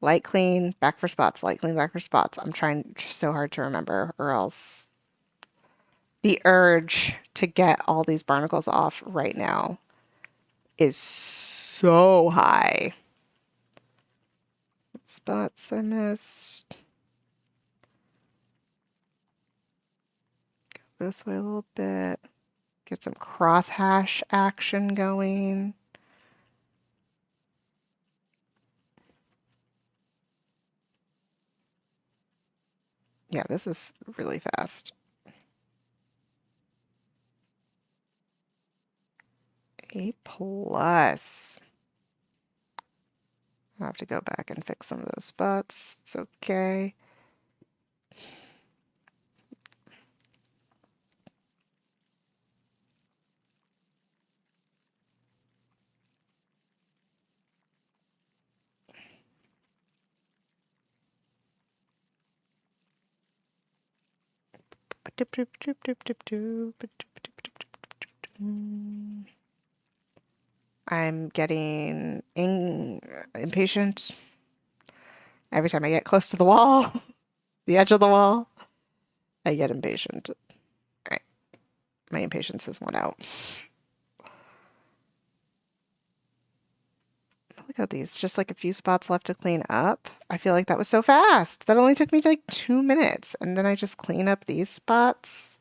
Speaker 1: Light clean, back for spots, light clean, back for spots. I'm trying so hard to remember, or else the urge to get all these barnacles off right now is so high. spots I missed. Go this way a little bit. Get some crosshatch action going. Yeah, this is really fast. A plus. I'll have to go back and fix some of those spots. It's okay. I'm getting impatient every time I get close to the wall, the edge of the wall. I get impatient. All right, my impatience has worn out. Look at these, just like a few spots left to clean up. I feel like that was so fast. That only took me like 2 minutes, and then I just clean up these spots.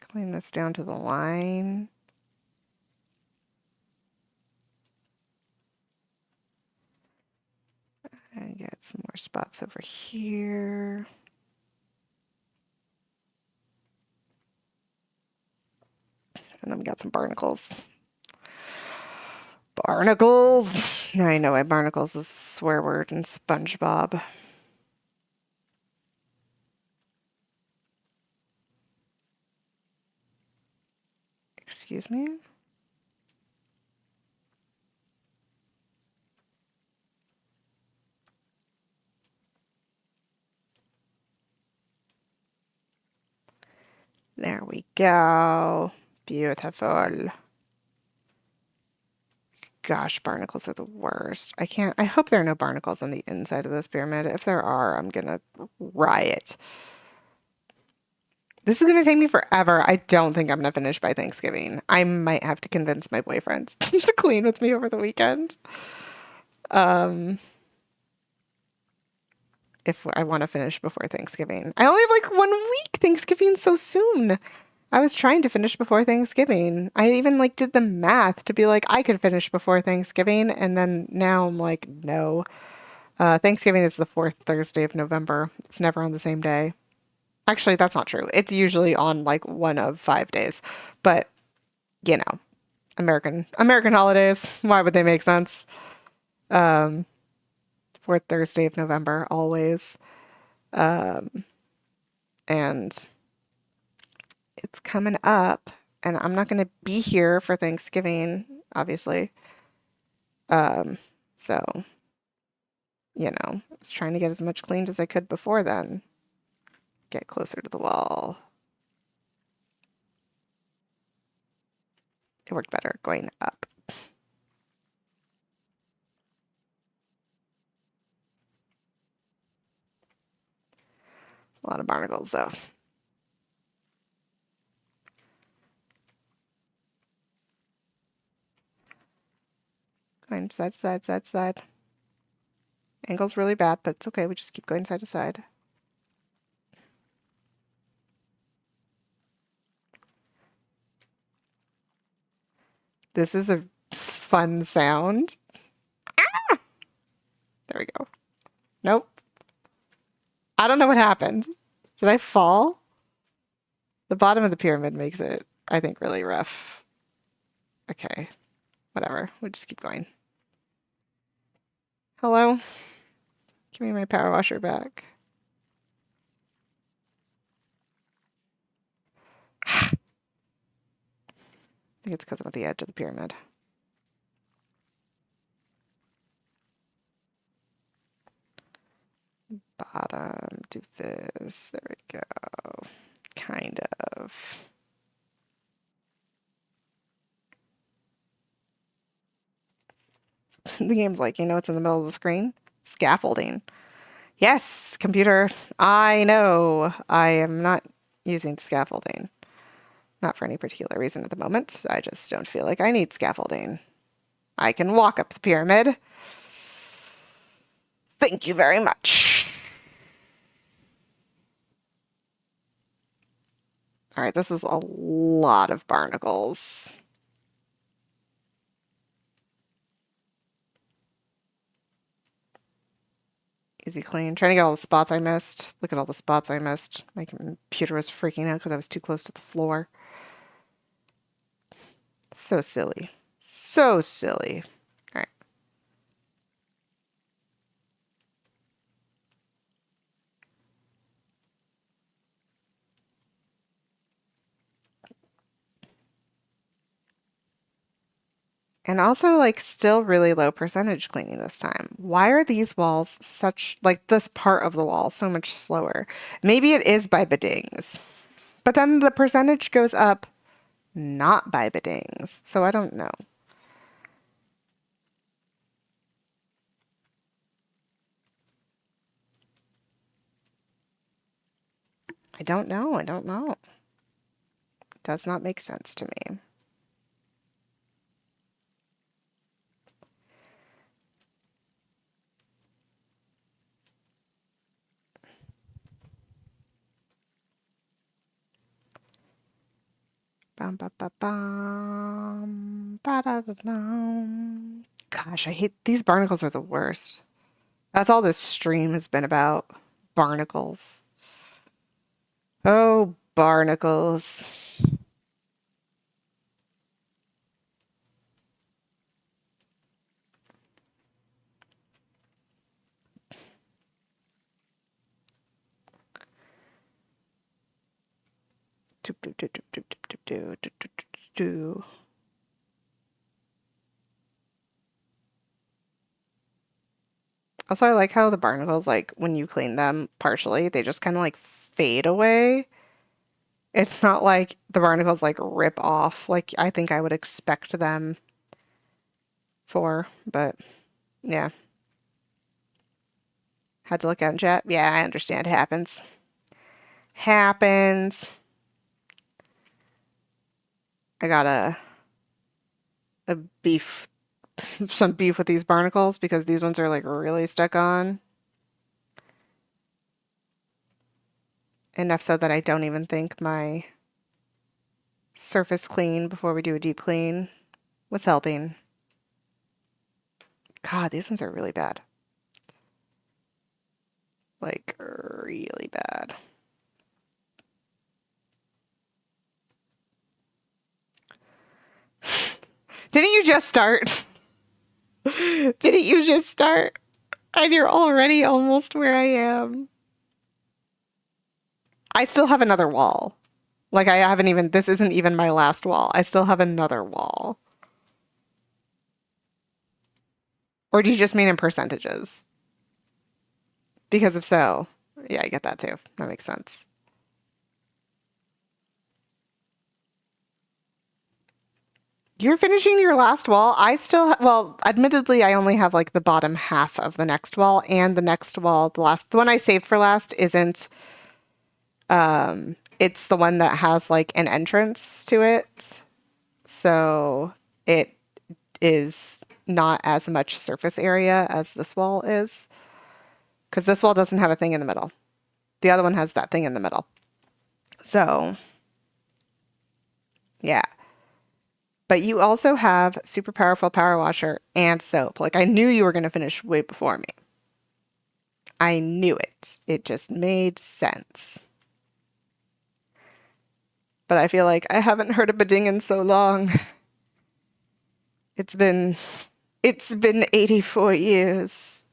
Speaker 1: Clean this down to the line. And get some more spots over here. And then we got some barnacles. Barnacles! Now I know why barnacles was a swear word in SpongeBob. Excuse me? There we go. Beautiful. Gosh, barnacles are the worst. I hope there are no barnacles on the inside of this pyramid. If there are, I'm gonna riot. This is gonna take me forever. I don't think I'm gonna finish by Thanksgiving. I might have to convince my boyfriend to clean with me over the weekend. If I want to finish before Thanksgiving. I only have like 1 week. Thanksgiving's so soon. I was trying to finish before Thanksgiving. I even like did the math to be like I could finish before Thanksgiving, and then now I'm like, no. Thanksgiving is the fourth Thursday of November. It's never on the same day. Actually, that's not true. It's usually on like one of 5 days. But, you know, American holidays, why would they make sense? Fourth Thursday of November, always. And it's coming up, and I'm not going to be here for Thanksgiving, obviously. So, I was trying to get as much cleaned as I could before then. Get closer to the wall. It worked better going up. A lot of barnacles, though. Going side to side, side to side. Angle's really bad, but it's okay. We just keep going side to side. This is a fun sound. Ah! There we go. Nope. I don't know what happened. Did I fall? The bottom of the pyramid makes it, I think, really rough. Okay. Whatever. We'll just keep going. Hello? Give me my power washer back. I think it's because I'm at the edge of the pyramid. Bottom, do this. There we go. Kind of. The game's like, you know what's in the middle of the screen? Scaffolding. Yes, computer. I know. I am not using scaffolding. Not for any particular reason at the moment. I just don't feel like I need scaffolding. I can walk up the pyramid. Thank you very much. All right, this is a lot of barnacles. Easy clean. Trying to get all the spots I missed. Look at all the spots I missed. My computer was freaking out because I was too close to the floor. So silly. So silly. All right. And also, like, still really low percentage cleaning this time. Why are these walls such, like, this part of the wall so much slower? Maybe it is by biddings. But then the percentage goes up not by biddings. So I don't know. I don't know. I don't know. Does not make sense to me. Bum, ba, ba, bum, ba, da, da, dum. Gosh, I hate these barnacles are the worst. That's all this stream has been about. Barnacles. Oh, barnacles. Do, do, do, do, do, do, do, do, do, do, do. Also, I like how the barnacles, like, when you clean them partially, they just kind of like fade away. It's not like the barnacles like rip off like I think I would expect them for, but yeah. Had to look out in chat. Yeah, I understand. Happens. Happens. I got a beef, some beef with these barnacles because these ones are like really stuck on. Enough so that I don't even think my surface clean before we do a deep clean was helping. God, these ones are really bad. Like, really bad. Didn't you just start? Didn't you just start? And you're already almost where I am. I still have another wall. Like, I haven't even, this isn't even my last wall. I still have another wall. Or do you just mean in percentages? Because if so, yeah, I get that too. That makes sense. You're finishing your last wall. I still, well, admittedly, I only have like the bottom half of the next wall, and the next wall, the one I saved for last isn't, it's the one that has like an entrance to it. So it is not as much surface area as this wall is. Because this wall doesn't have a thing in the middle. The other one has that thing in the middle. So, yeah. But you also have super powerful power washer and soap. Like, I knew you were going to finish way before me. I knew it. It just made sense. But I feel like I haven't heard a beding in so long. It's been 84 years.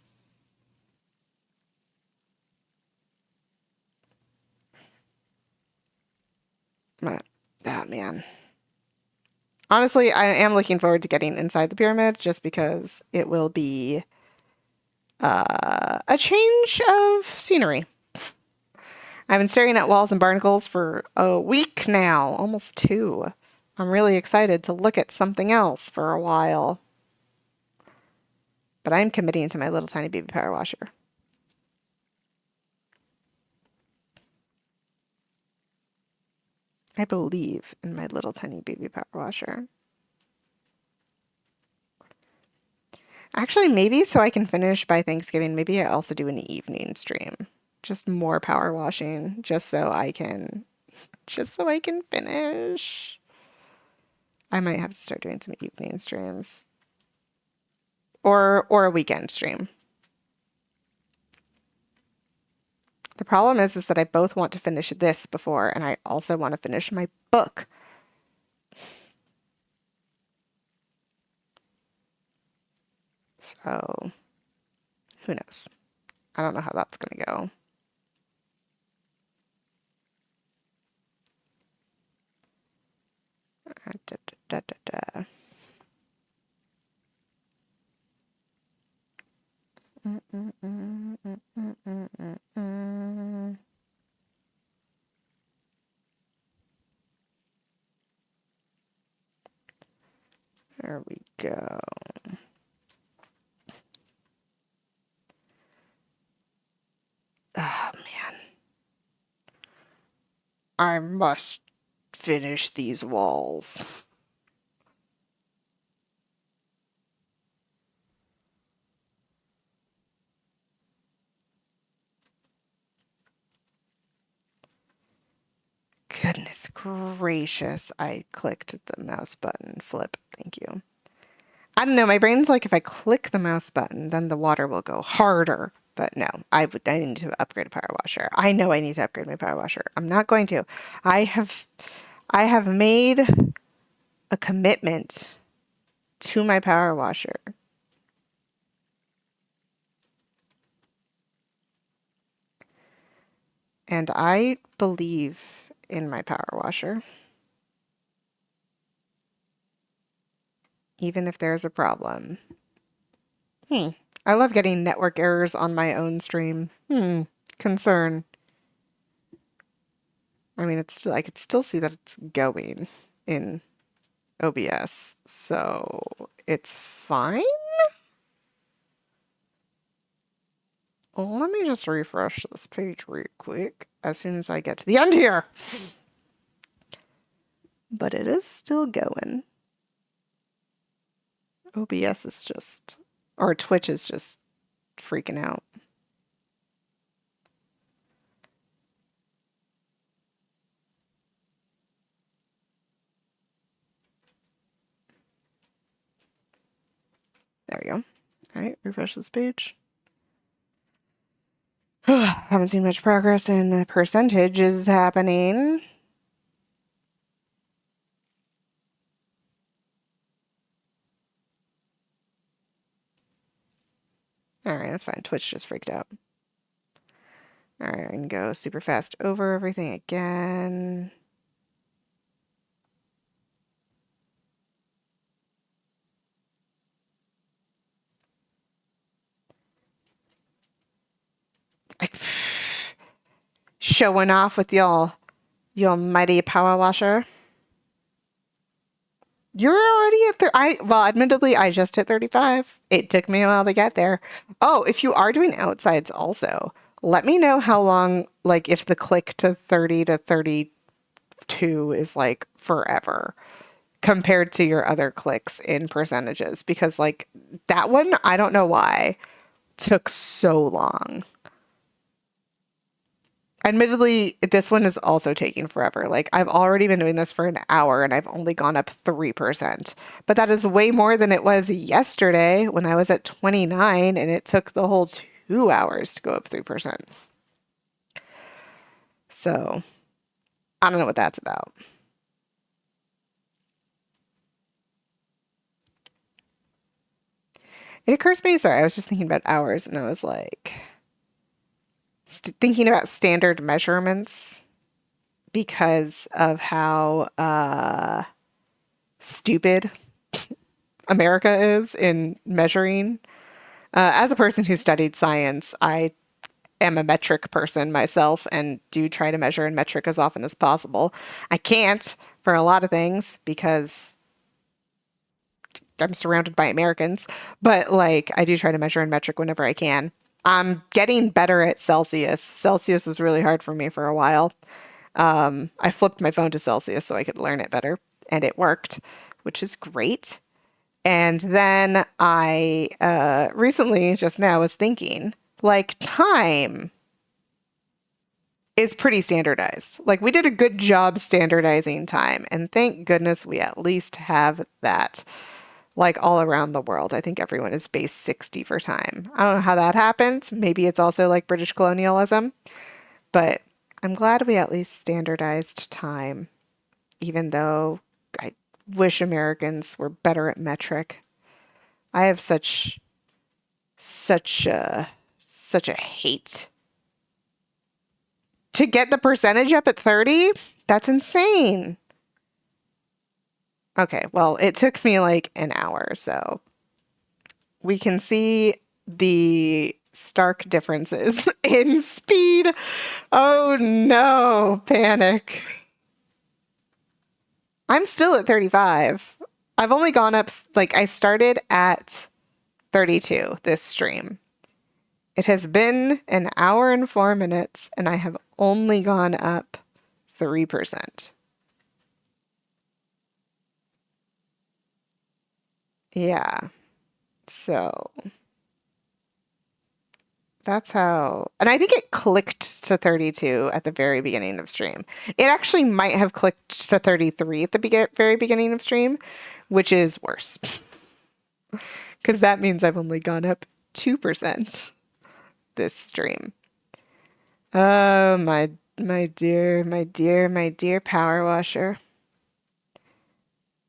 Speaker 1: But, oh man. Honestly, I am looking forward to getting inside the pyramid just because it will be a change of scenery. I've been staring at walls and barnacles for a week now, almost two. I'm really excited to look at something else for a while. But I'm committing to my little tiny baby power washer. I believe in my little tiny baby power washer. Actually, maybe so I can finish by Thanksgiving, maybe I also do an evening stream. Just more power washing, just so I can finish. I might have to start doing some evening streams. Or a weekend stream. The problem is that I both want to finish this before, and I also want to finish my book. So, who knows? I don't know how that's going to go. Da, da, da, da. There we go. Oh, man. I must finish these walls. Goodness gracious, I clicked the mouse button. Flip, thank you. I don't know, my brain's like, if I click the mouse button, then the water will go harder. But no, I need to upgrade a power washer. I know I need to upgrade my power washer. I'm not going to. I have made a commitment to my power washer. And I believe in my power washer. Even if there's a problem. I love getting network errors on my own stream. Concern. I mean, it's still, I could still see that it's going in OBS, so it's fine. Let me just refresh this page real quick as soon as I get to the end here. But it is still going. OBS is just, or Twitch is just freaking out. There we go. All right, refresh this page. Haven't seen much progress in the percentages happening. All right, that's fine. Twitch just freaked out. All right, I can go super fast over everything again. Showing off with your mighty power washer. You're already at well, admittedly, I just hit 35. It took me a while to get there. Oh, if you are doing outsides also, let me know how long, like if the click to 30 to 32 is like forever compared to your other clicks in percentages, because like that one, I don't know why, took so long. Admittedly, this one is also taking forever. Like, I've already been doing this for an hour and I've only gone up 3%. But that is way more than it was yesterday when I was at 29 and it took the whole 2 hours to go up 3%. So, I don't know what that's about. It occurs to me, sorry, I was just thinking about hours and I was like, thinking about standard measurements because of how stupid America is in measuring. As a person who studied science, I am a metric person myself and do try to measure in metric as often as possible. I can't for a lot of things because I'm surrounded by Americans, but like I do try to measure in metric whenever I can. I'm getting better at Celsius. Celsius was really hard for me for a while. I flipped my phone to Celsius so I could learn it better, and it worked, which is great. And then I recently, just now, was thinking, like, time is pretty standardized. Like, we did a good job standardizing time, and thank goodness we at least have that, like, all around the world. I think everyone is base 60 for time. I don't know how that happened. Maybe it's also like British colonialism, but I'm glad we at least standardized time, even though I wish Americans were better at metric. I have such such a hate to get the percentage up at 30. That's insane. Okay, well, it took me like an hour, so we can see the stark differences in speed. Oh no, panic. I'm still at 35. I've only gone up, like, I started at 32 this stream. It has been an hour and 4 minutes, and I have only gone up 3%. Yeah. So that's how, and I think it clicked to 32 at the very beginning of stream. It actually might have clicked to 33 at the very beginning of stream, which is worse because that means I've only gone up 2% this stream. Oh, my dear power washer.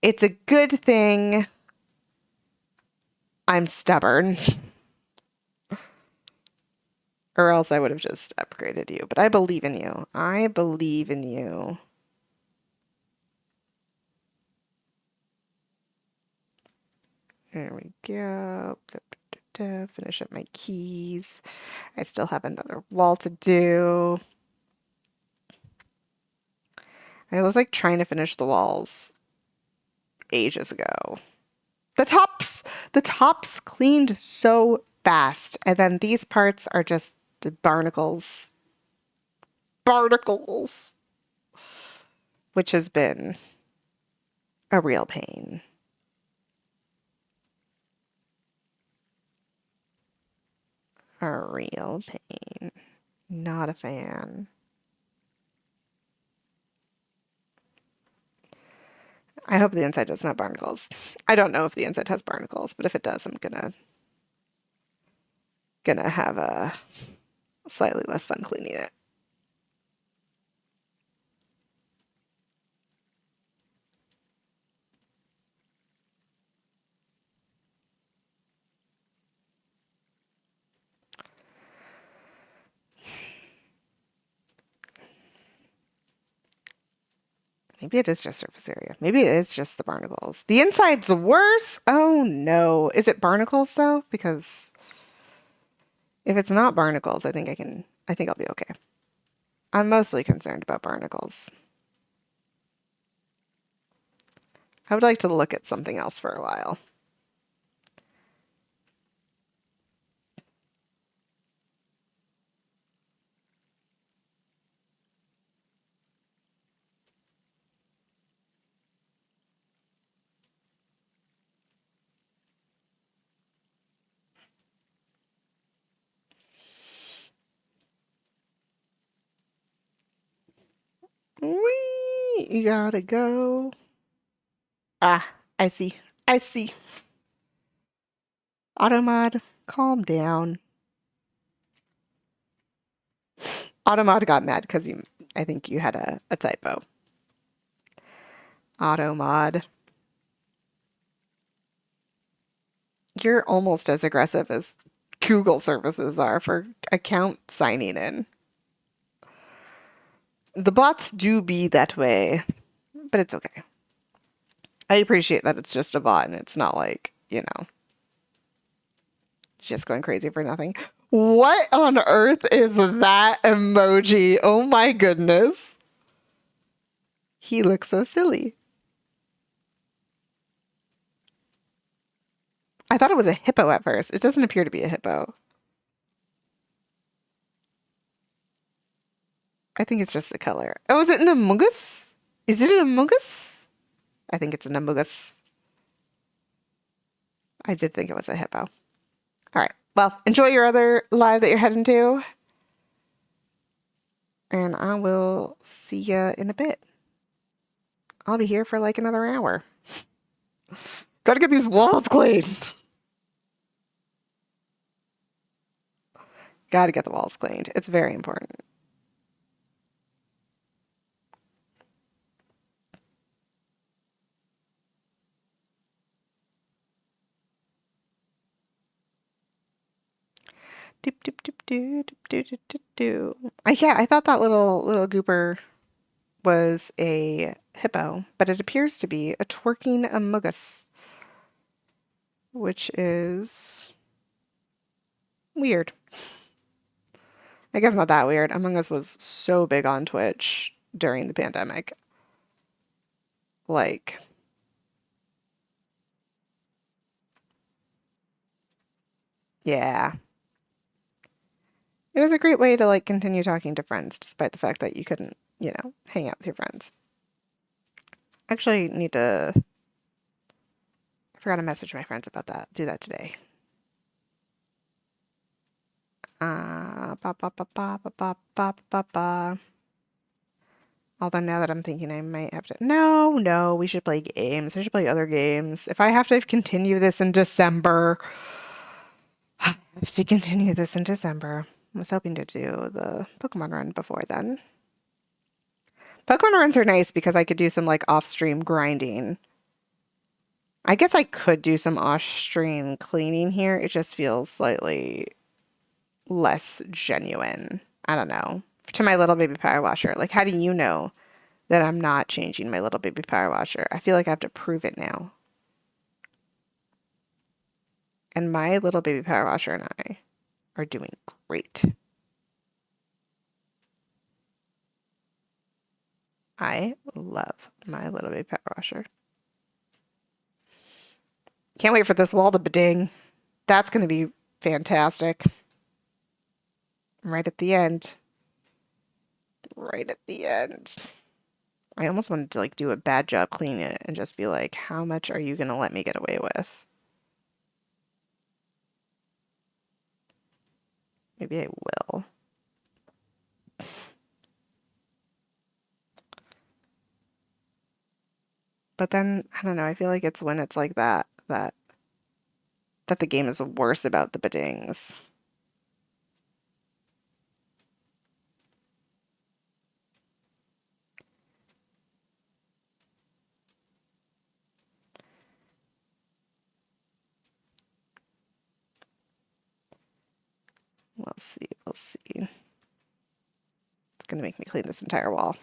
Speaker 1: It's a good thing I'm stubborn. Or else I would have just upgraded you. But I believe in you. I believe in you. There we go. Finish up my keys. I still have another wall to do. I was like trying to finish the walls ages ago. The tops cleaned so fast. And then these parts are just the barnacles. Barnacles. Which has been a real pain. A real pain. Not a fan. I hope the inside doesn't have barnacles. I don't know if the inside has barnacles, but if it does, I'm gonna have a slightly less fun cleaning it. Maybe it is just surface area. Maybe it is just the barnacles. The inside's worse. Oh no. Is it barnacles though? Because if it's not barnacles, I think I'll be okay. I'm mostly concerned about barnacles. I would like to look at something else for a while. Whee! You gotta go. Ah, I see. I see. Automod, calm down. Automod got mad because I think you had a typo. Automod. You're almost as aggressive as Google services are for account signing in. The bots do be that way, but it's okay. I appreciate that it's just a bot and it's not like, just going crazy for nothing. What on earth is that emoji? Oh my goodness. He looks so silly. I thought it was a hippo at first. It doesn't appear to be a hippo. I think it's just the color. Oh, is it an Among Us? Is it an Among Us? I think it's an Among Us. I did think it was a hippo. All right. Well, enjoy your other live that you're heading to. And I will see you in a bit. I'll be here for like another hour. Gotta get these walls cleaned. Gotta get the walls cleaned. It's very important. Doop, doop, doop, doo, doop, doo, doo, doo, doo. Yeah, I thought that little goober was a hippo, but it appears to be a twerking amogus, which is weird. I guess not that weird. Among Us was so big on Twitch during the pandemic. Like, yeah. It was a great way to like continue talking to friends despite the fact that you couldn't, hang out with your friends. Actually need to I forgot to message my friends about that. Do that today. Ba, ba, ba, ba, ba, ba, ba, ba, ba. Although now that I'm thinking I might have to. No, we should play games. I should play other games. If I have to continue this in December, I have to continue this in December. I was hoping to do the Pokemon run before then. Pokemon runs are nice because I could do some like off-stream grinding. I guess I could do some off-stream cleaning here. It just feels slightly less genuine. I don't know. To my little baby power washer. Like, how do you know that I'm not changing my little baby power washer? I feel like I have to prove it now. And my little baby power washer and I are doing great. I love my little baby power washer. Can't wait for this wall to beding. That's going to be fantastic. Right at the end. Right at the end. I almost wanted to like do a bad job cleaning it and just be like, how much are you going to let me get away with? Maybe I will. But then, I don't know, I feel like it's when it's like that the game is worse about the bedings. We'll see, we'll see. It's gonna make me clean this entire wall.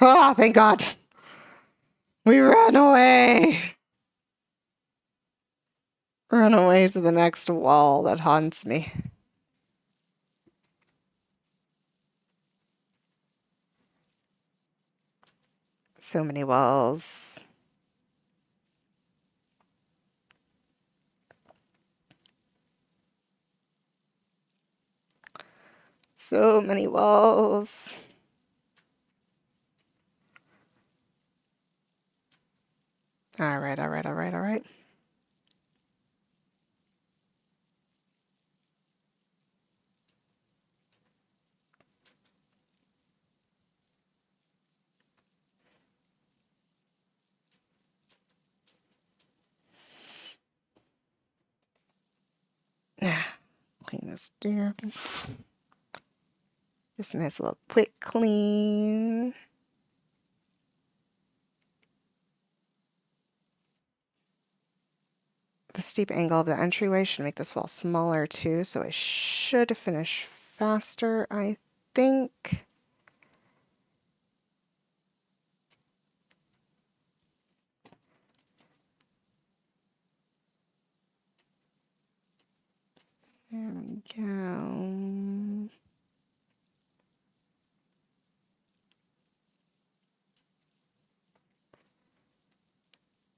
Speaker 1: Oh, thank God. We ran away. Run away to the next wall that haunts me. So many walls. So many walls. All right, all right, all right, all right. Clean this there. Just a nice little quick clean. The steep angle of the entryway should make this wall smaller too, so I should finish faster, I think. There we go.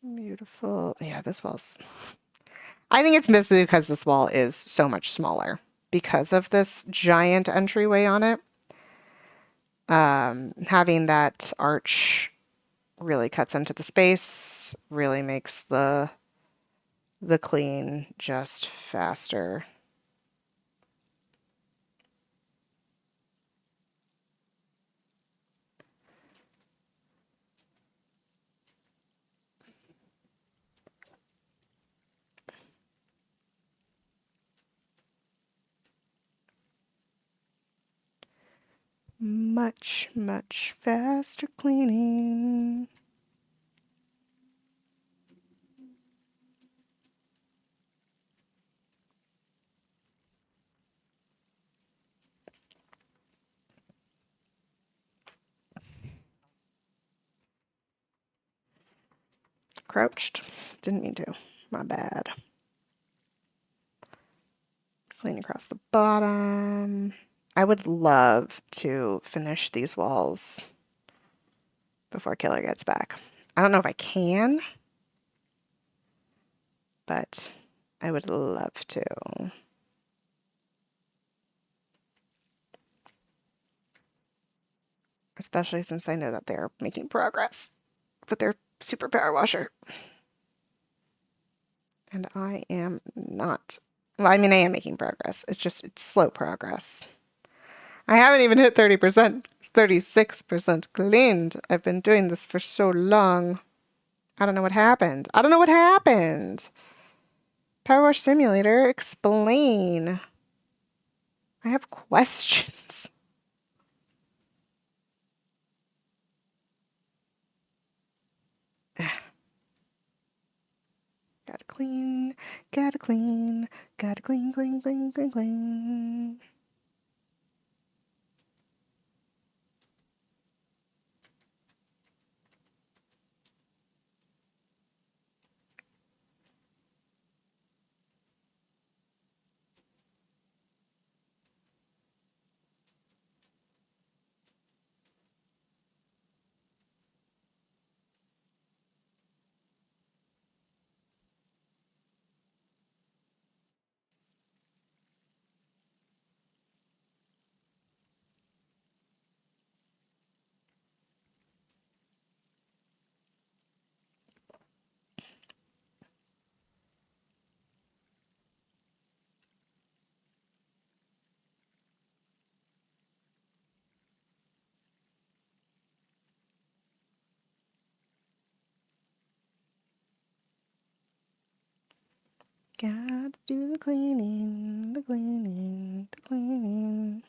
Speaker 1: Beautiful. Yeah, this wall's... I think it's mostly because this wall is so much smaller. because of this giant entryway on it. Having that arch really cuts into the space, really makes the clean just faster. Much, much faster cleaning. Crouched. Didn't mean to. My bad. Clean across the bottom. I would love to finish these walls before Killer gets back. I don't know if I can, but I would love to. Especially since I know that they're making progress with their super power washer. And I am not. Well, I mean, I am making progress. It's slow progress. I haven't even hit 30%, 36% cleaned. I've been doing this for so long. I don't know what happened. I don't know what happened. Power Wash Simulator, explain. I have questions. Gotta clean, gotta clean, gotta clean, clean, clean, clean, clean. Gotta do the cleaning, the cleaning, the cleaning.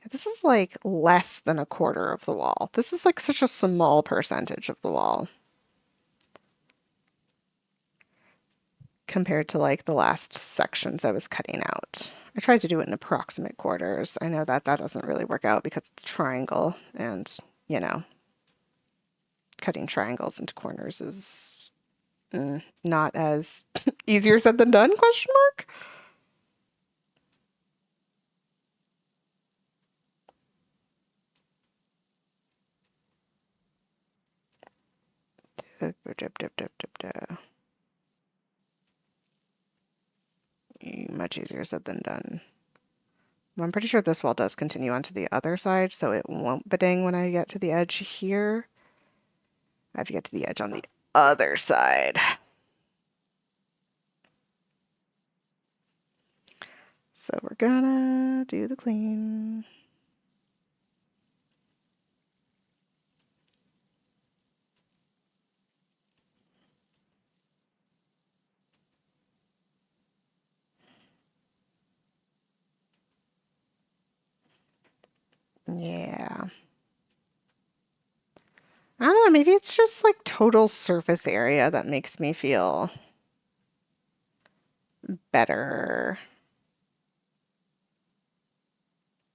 Speaker 1: This is like less than a quarter of the wall. This is like such a small percentage of the wall compared to like the last sections I was cutting out. I tried to do it in approximate quarters. I know that that doesn't really work out because it's a triangle and, you know, cutting triangles into corners is not as easier said than done, question mark? Much easier said than done. Well, I'm pretty sure this wall does continue onto the other side, so it won't beding when I get to the edge here. I have to get to the edge on the other side. So we're gonna do the clean. Yeah. I don't know, maybe it's just like total surface area that makes me feel better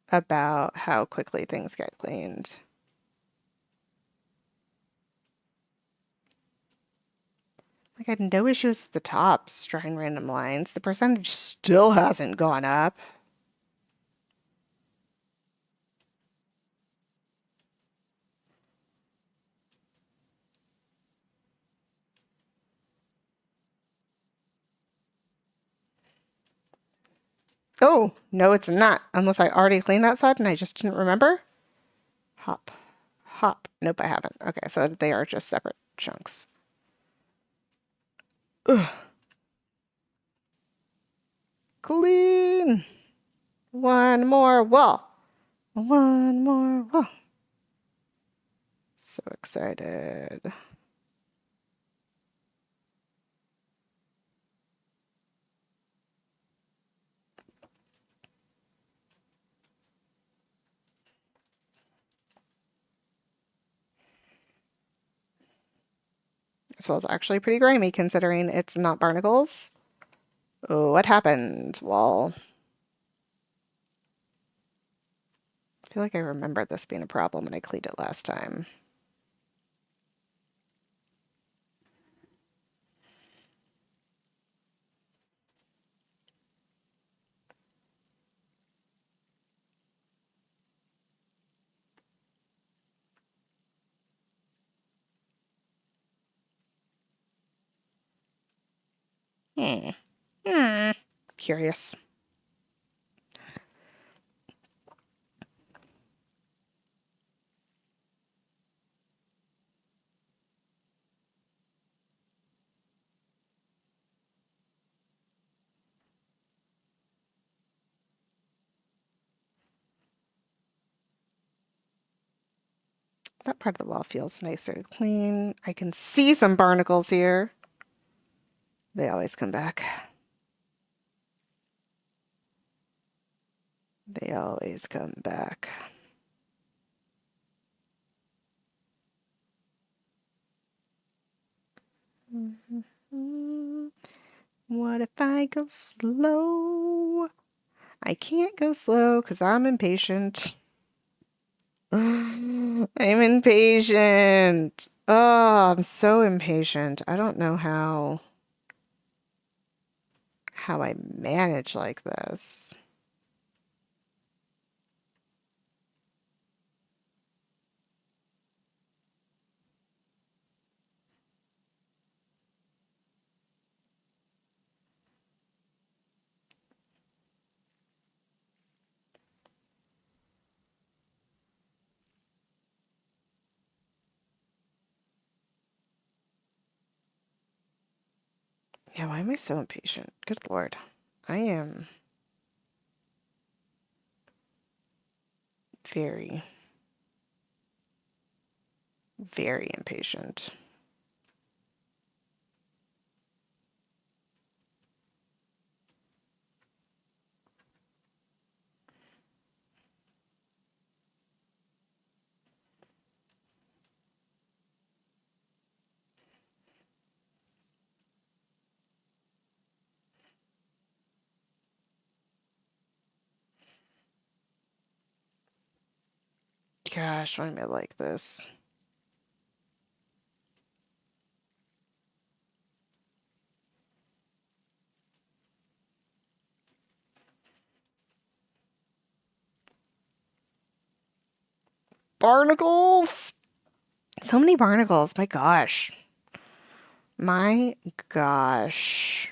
Speaker 1: about how quickly things get cleaned. Like, I had no issues at the top, drawing random lines. The percentage still hasn't gone up. Oh, no, it's not. Unless I already cleaned that side and I just didn't remember. Hop, hop. Nope, I haven't. Okay, so they are just separate chunks. Ugh. Clean. One more wall. One more wall. So excited. This wall's actually pretty grimy considering it's not barnacles. Oh, what happened? Wall. I feel like I remembered this being a problem when I cleaned it last time. Hmm. Curious. That part of the wall feels nicer to clean. I can see some barnacles here. They always come back. They always come back. What if I go slow? I can't go slow because I'm impatient. I'm impatient. Oh, I'm so impatient. I don't know how I manage like this. Yeah, why am I so impatient? Good Lord. I am very, very impatient. Gosh, why am I like this? Barnacles! So many barnacles. My gosh. My gosh.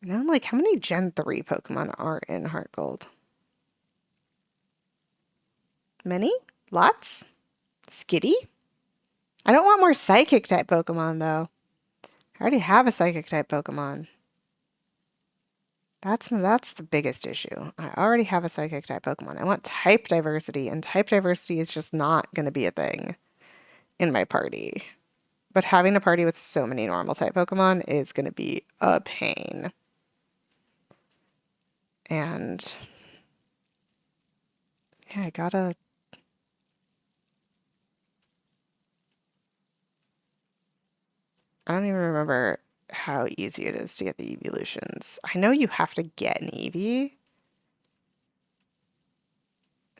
Speaker 1: Now I'm like, how many Gen 3 Pokemon are in Heart Gold? Many? Lots? Skitty? I don't want more Psychic type Pokemon though. I already have a Psychic type Pokemon. That's the biggest issue. I already have a Psychic type Pokemon. I want type diversity, and type diversity is just not going to be a thing in my party. But having a party with so many normal type Pokemon is going to be a pain. And yeah, I don't even remember how easy it is to get the evolutions. I know you have to get an Eevee.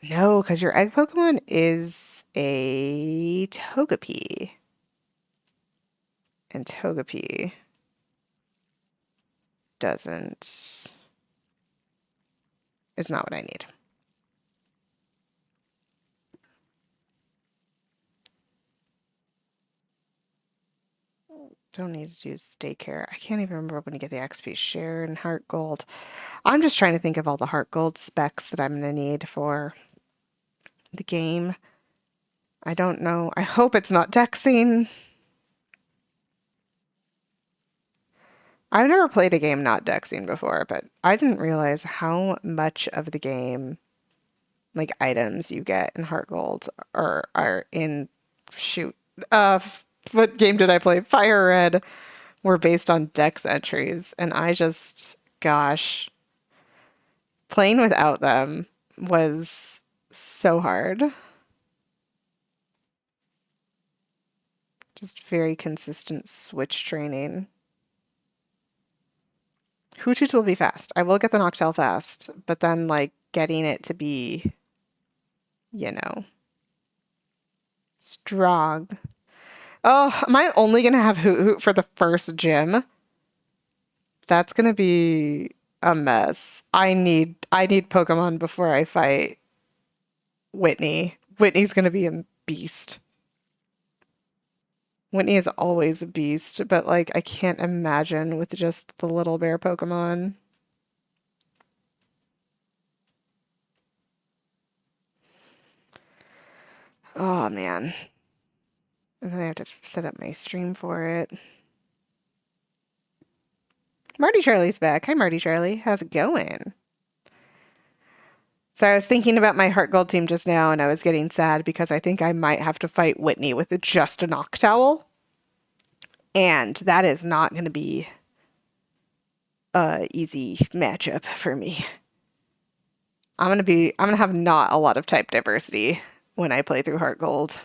Speaker 1: No, because your egg Pokemon is a Togepi. And Togepi is not what I need. Don't need to use daycare. I can't even remember when you get the XP share and heart gold. I'm just trying to think of all the heart gold specs that I'm going to need for the game. I don't know. I hope it's not Dexing. I've never played a game not Dexing before, but I didn't realize how much of the game, like items you get in heart gold, are in shoot. What game did I play? Fire Red were based on Dex entries, and I just, gosh, playing without them was so hard. Just very consistent switch training. Hootoots will be fast. I will get the Noctowl fast, but then like getting it to be, you know, strong. Oh, am I only gonna have Hoot Hoot for the first gym? That's gonna be a mess. I need Pokemon before I fight Whitney. Whitney's gonna be a beast. Whitney is always a beast, but like I can't imagine with just the little bear Pokemon. Oh man. And then I have to set up my stream for it. Marty Charlie's back. Hi Marty Charlie. How's it going? So I was thinking about my Heart Gold team just now and I was getting sad because I think I might have to fight Whitney with just a Noctowl. And that is not going to be a easy matchup for me. I'm gonna have not a lot of type diversity when I play through Heart Gold.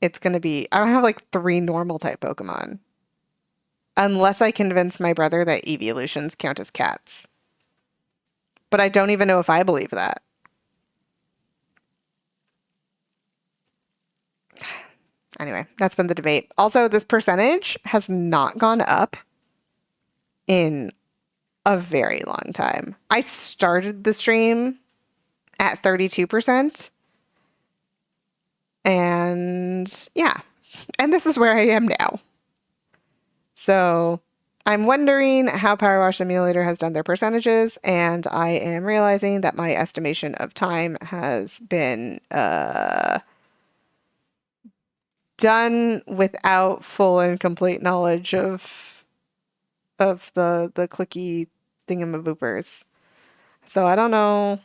Speaker 1: It's gonna be, I have like 3 normal type Pokemon. Unless I convince my brother that evolutions count as cats. But I don't even know if I believe that. Anyway, that's been the debate. Also, this percentage has not gone up in a very long time. I started the stream at 32%. And yeah, and this is where I am now. So I'm wondering how Powerwash Simulator has done their percentages, and I am realizing that my estimation of time has been done without full and complete knowledge of the clicky thingamaboopers. So I don't know.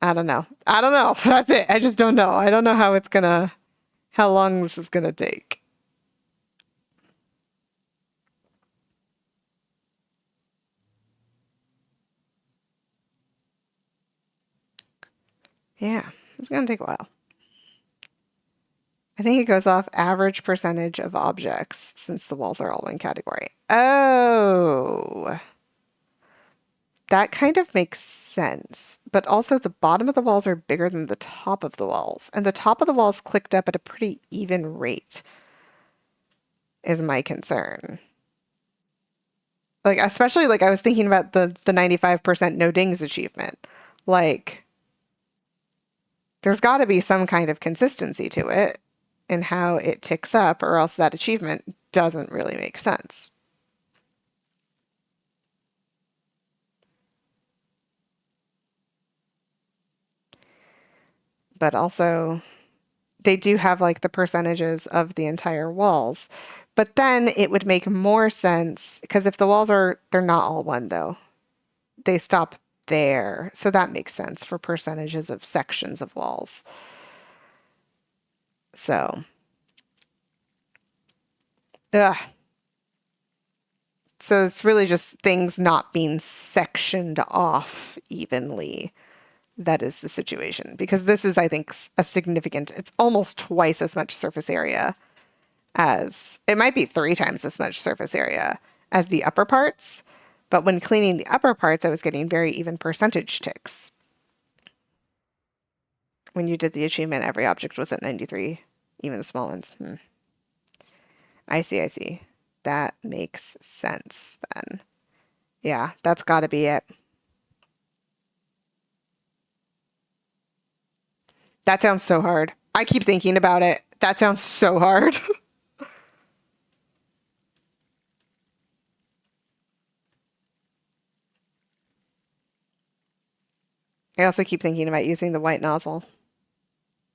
Speaker 1: That's it. I just don't know. I don't know how long this is gonna take. Yeah, it's gonna take a while. I think it goes off average percentage of objects since the walls are all one category. Oh, that kind of makes sense. But also the bottom of the walls are bigger than the top of the walls. And the top of the walls clicked up at a pretty even rate is my concern. Like, especially like I was thinking about the 95% no dings achievement. Like, there's got to be some kind of consistency to it in how it ticks up, or else that achievement doesn't really make sense. But also, they do have like the percentages of the entire walls. But then it would make more sense because if the walls they're not all one though. They stop there. So that makes sense for percentages of sections of walls. So, ugh. So it's really just things not being sectioned off evenly. That is the situation. Because this is, I think, a significant, it's almost twice as much surface area as, it might be 3 times as much surface area as the upper parts. But when cleaning the upper parts, I was getting very even percentage ticks. When you did the achievement, every object was at 93. Even the small ones. I see, I see. That makes sense then. Yeah, that's got to be it. That sounds so hard. I keep thinking about it. That sounds so hard. I also keep thinking about using the white nozzle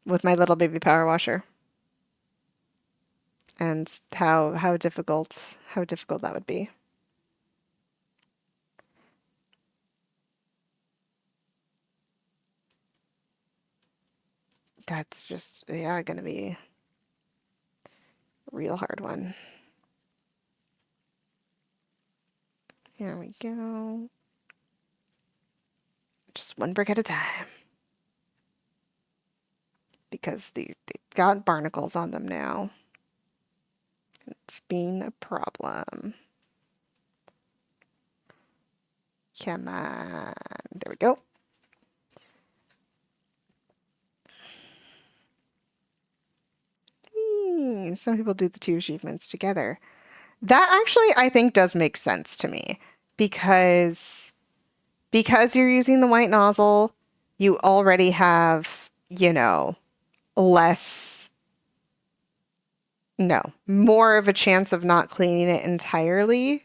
Speaker 1: with my little baby power washer and how difficult that would be. That's just, yeah, gonna be a real hard one. Here we go. Just one brick at a time. Because they've got barnacles on them now. It's been a problem. Come on. There we go. Some people do the two achievements together. That actually, I think, does make sense to me because you're using the white nozzle, you already have, less, no, more of a chance of not cleaning it entirely.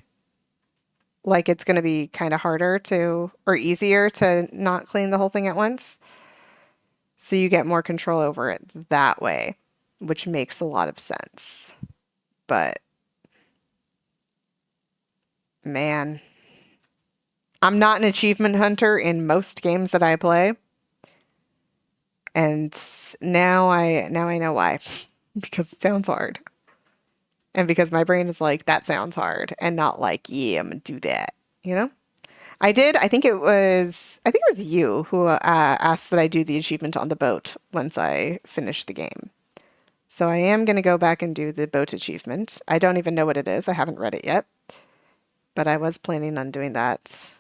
Speaker 1: Like it's going to be kind of harder to, or easier to not clean the whole thing at once. So you get more control over it that way, which makes a lot of sense. But man, I'm not an achievement hunter in most games that I play. And now I know why. Because it sounds hard. And because my brain is like, that sounds hard, and not like, yeah, I'm gonna do that. You know? I think it was you who asked that I do the achievement on the boat once I finish the game. So I am going to go back and do the boat achievement. I don't even know what it is. I haven't read it yet. But I was planning on doing that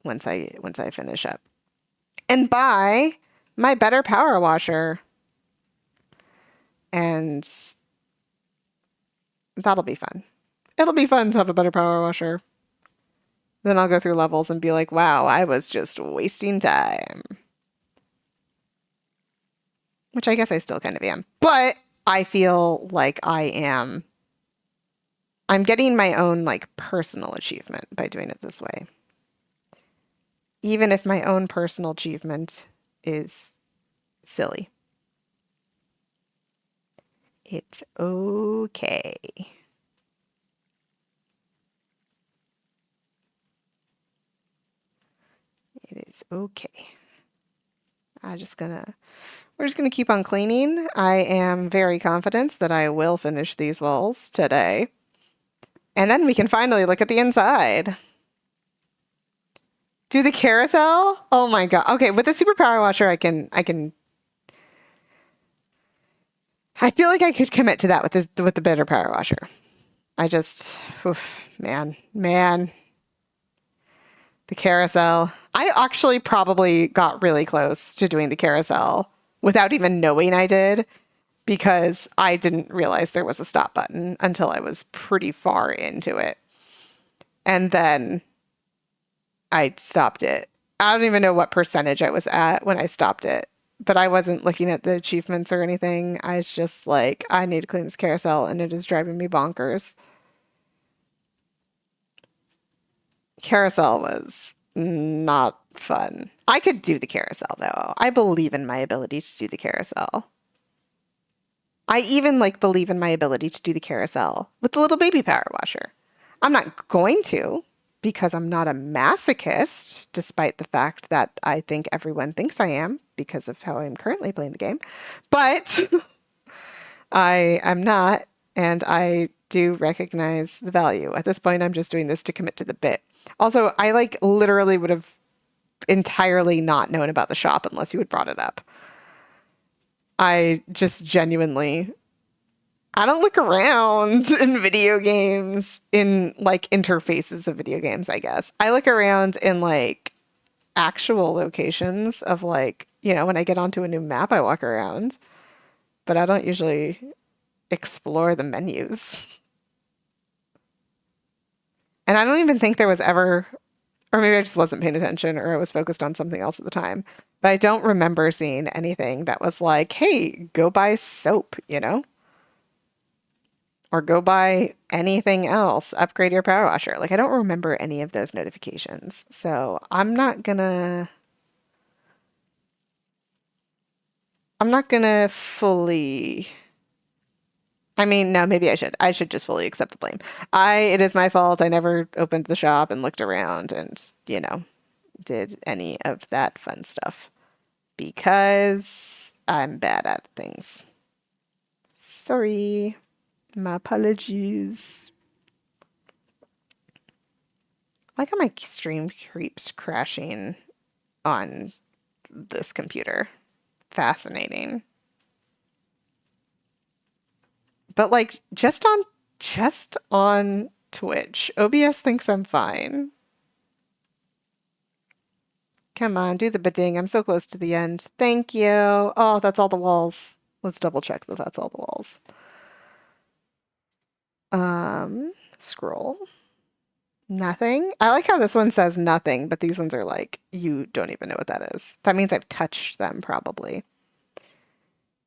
Speaker 1: once I finish up. And buy my better power washer. And that'll be fun. It'll be fun to have a better power washer. Then I'll go through levels and be like, wow, I was just wasting time. Which I guess I still kind of am. But I feel like I'm getting my own like personal achievement by doing it this way. Even if my own personal achievement is silly. It's okay. It is okay. We're just gonna keep on cleaning. I am very confident that I will finish these walls today. And then we can finally look at the inside. Do the carousel? Oh my god. Okay, with the super power washer, I feel like I could commit to that with the better power washer. Man. The carousel. I actually probably got really close to doing the carousel without even knowing I did because I didn't realize there was a stop button until I was pretty far into it. And then I stopped it. I don't even know what percentage I was at when I stopped it, but I wasn't looking at the achievements or anything. I was just like, I need to clean this carousel and it is driving me bonkers. Carousel was not fun. I could do the carousel though. I believe in my ability to do the carousel. I even believe in my ability to do the carousel with the little baby power washer. I'm not going to because I'm not a masochist, despite the fact that I think everyone thinks I am because of how I'm currently playing the game. But I am not, and I do recognize the value. At this point, I'm just doing this to commit to the bit. Also, I literally would have entirely not known about the shop unless you had brought it up. I just genuinely, I don't look around in video games, in interfaces of video games, I guess. I look around in actual locations of when I get onto a new map, I walk around. but I don't usually explore the menus. And I don't even think there was ever, or maybe I just wasn't paying attention or I was focused on something else at the time. But I don't remember seeing anything that was like, hey, go buy soap, you know? Or go buy anything else, upgrade your power washer. Like, I don't remember any of those notifications. So I'm not gonna fully, I mean, no, maybe I should. I should just fully accept the blame. It is my fault. I never opened the shop and looked around and, did any of that fun stuff because I'm bad at things. Sorry. My apologies. I like how my stream keeps crashing on this computer. Fascinating. But like just on Twitch, OBS thinks I'm fine. Come on, do the bidding. I'm so close to the end. Thank you. Oh, that's all the walls. Let's double check that that's all the walls. Scroll. Nothing. I like how this one says nothing, but these ones are like, you don't even know what that is. That means I've touched them probably.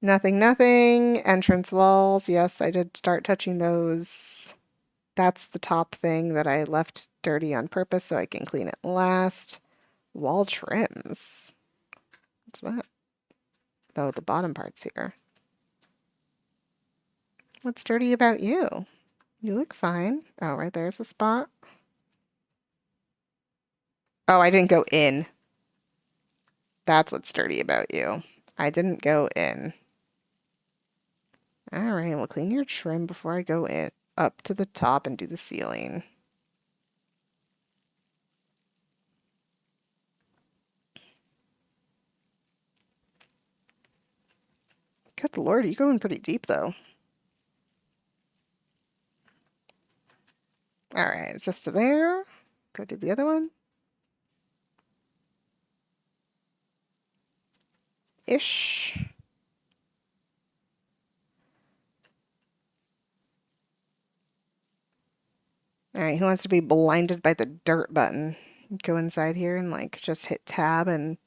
Speaker 1: Nothing, nothing. Entrance walls. Yes, I did start touching those. That's the top thing that I left dirty on purpose so I can clean it last. Wall trims. What's that? Oh, the bottom part's here. What's dirty about you? You look fine. Oh, right there's a spot. Oh, I didn't go in. That's what's dirty about you. I didn't go in. All right, well, clean your trim before I go in up to the top and do the ceiling. Good Lord, you're going pretty deep though. All right, just to there. Go do the other one. Ish. All right, who wants to be blinded by the dirt button? Go inside here and like just hit tab and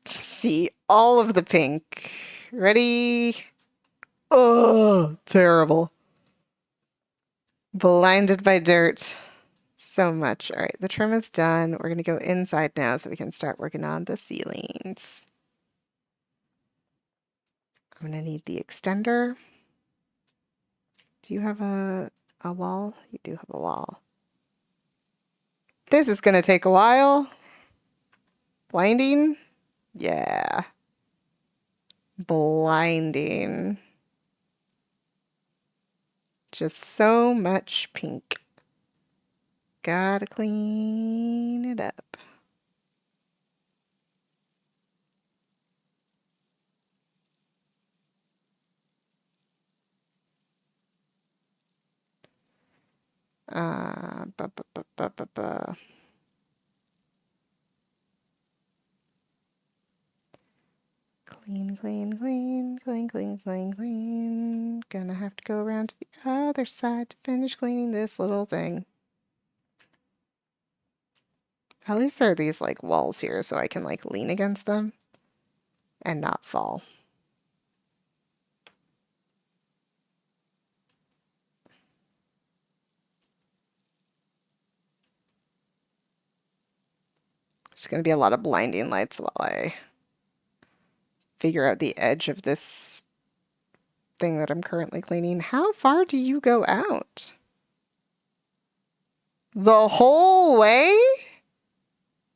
Speaker 1: see all of the pink. Ready? Oh, terrible. Blinded by dirt. So much. All right, the trim is done. We're going to go inside now so we can start working on the ceilings. I'm going to need the extender. Do you have a wall? You do have a wall. This is going to take a while. Blinding? Yeah. Blinding. Just so much pink. Gotta clean it up. Uh, ba, ba, ba, ba, ba, ba. Clean, clean, clean, clean, clean, clean, clean. Gonna have to go around to the other side to finish cleaning this little thing. At least there are these like walls here so I can like lean against them and not fall. There's gonna be a lot of blinding lights while I figure out the edge of this thing that I'm currently cleaning. How far do you go out? The whole way?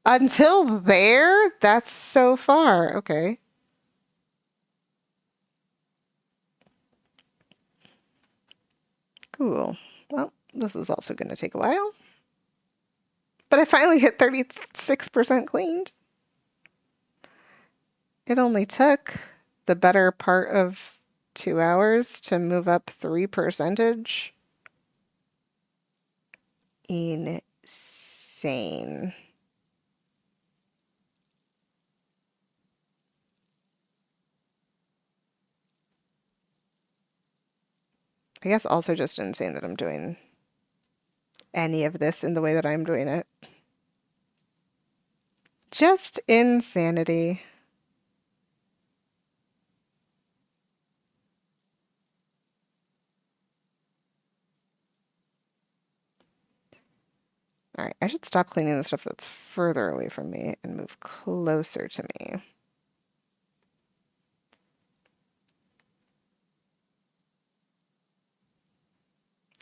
Speaker 1: Until there? That's so far. Okay. Cool. Well, this is also going to take a while. But I finally hit 36% cleaned. It only took the better part of 2 hours to move up 3 percentage. Insane. I guess also just insane that I'm doing any of this in the way that I'm doing it. Just insanity. All right, I should stop cleaning the stuff that's further away from me and move closer to me.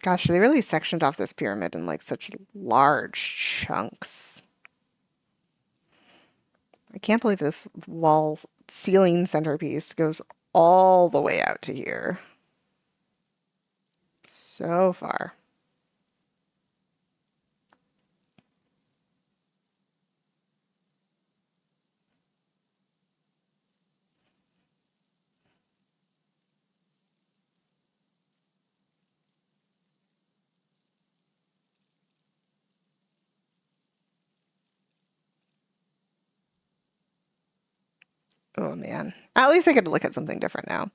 Speaker 1: Gosh, they really sectioned off this pyramid in like such large chunks. I can't believe this wall ceiling centerpiece goes all the way out to here. So far. Oh man. At least I could look at something different now.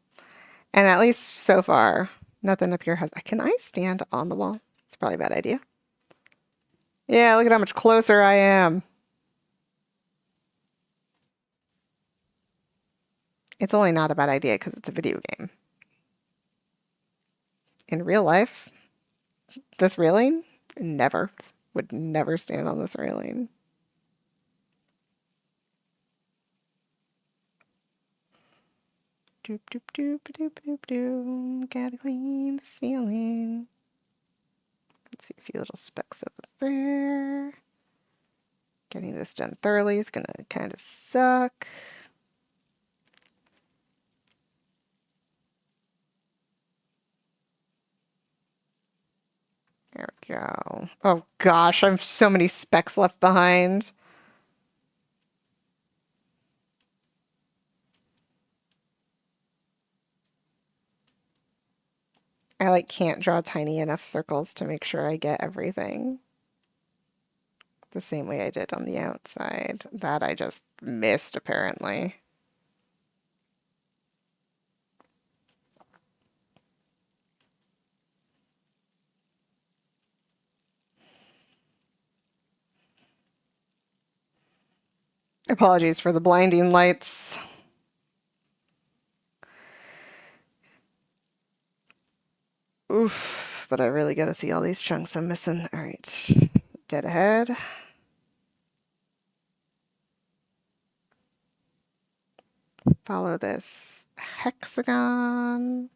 Speaker 1: And at least so far, nothing up here has. Can I stand on the wall? It's probably a bad idea. Yeah, look at how much closer I am. It's only not a bad idea because it's a video game. In real life, this railing, never, would never stand on this railing. Doop, doop, doop, doop, doop, doop. Gotta clean the ceiling. Let's see a few little specks over there. Getting this done thoroughly is gonna kind of suck. There we go. Oh gosh, I have so many specks left behind. I like can't draw tiny enough circles to make sure I get everything. The same way I did on the outside. That I just missed apparently. Apologies for the blinding lights. Oof, but I really gotta see all these chunks I'm missing. All right, dead ahead. Follow this hexagon.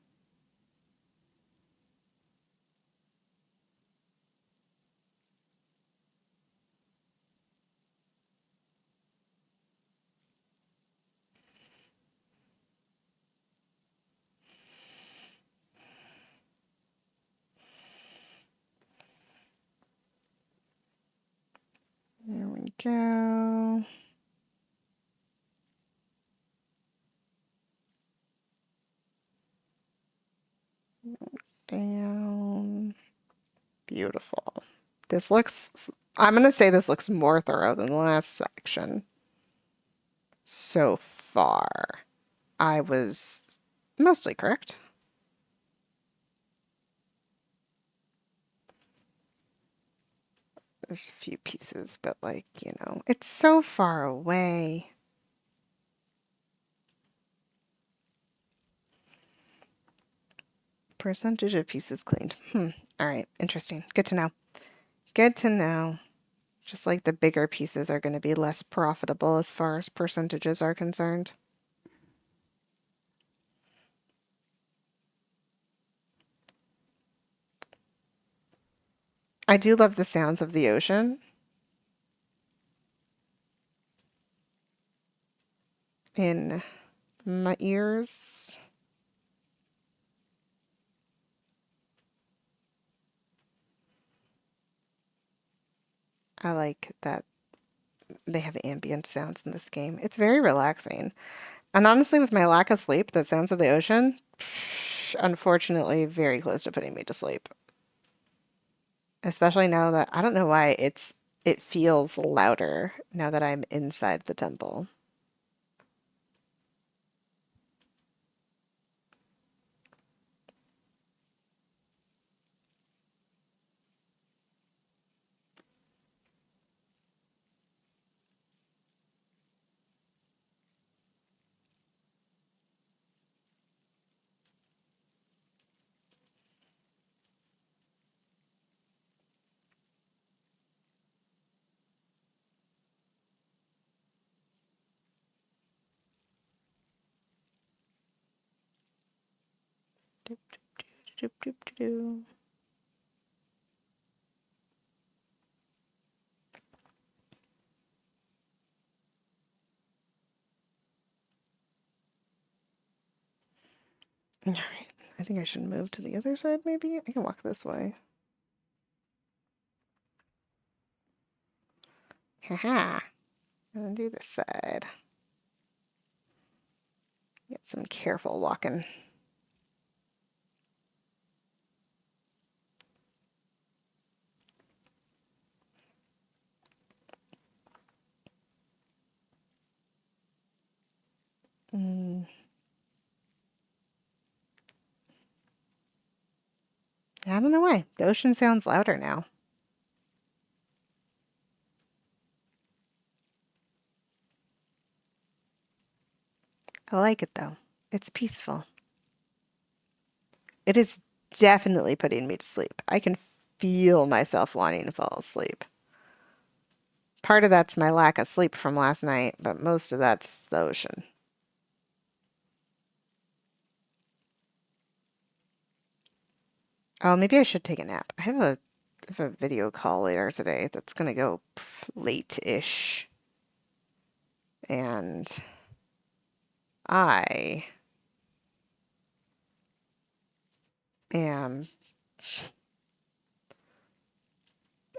Speaker 1: There we go. Down. Beautiful. This looks, I'm going to say this looks more thorough than the last section. So far, I was mostly correct. There's a few pieces, but like, you know, it's so far away. Percentage of pieces cleaned. All right, interesting. Good to know. Good to know. Just like the bigger pieces are going to be less profitable as far as percentages are concerned. I do love the sounds of the ocean. In my ears. I like that they have ambient sounds in this game. It's very relaxing. And honestly, with my lack of sleep, the sounds of the ocean, unfortunately, very close to putting me to sleep. Especially now that, I don't know why, it feels louder now that I'm inside the temple. All right. I think I should move to the other side, maybe? I can walk this way. Haha. And do this side. Get some careful walking. I don't know why. The ocean sounds louder now. I like it though. It's peaceful. It is definitely putting me to sleep. I can feel myself wanting to fall asleep. Part of that's my lack of sleep from last night, but most of that's the ocean. Oh, maybe I should take a nap. I have a video call later today that's gonna go late-ish. And I am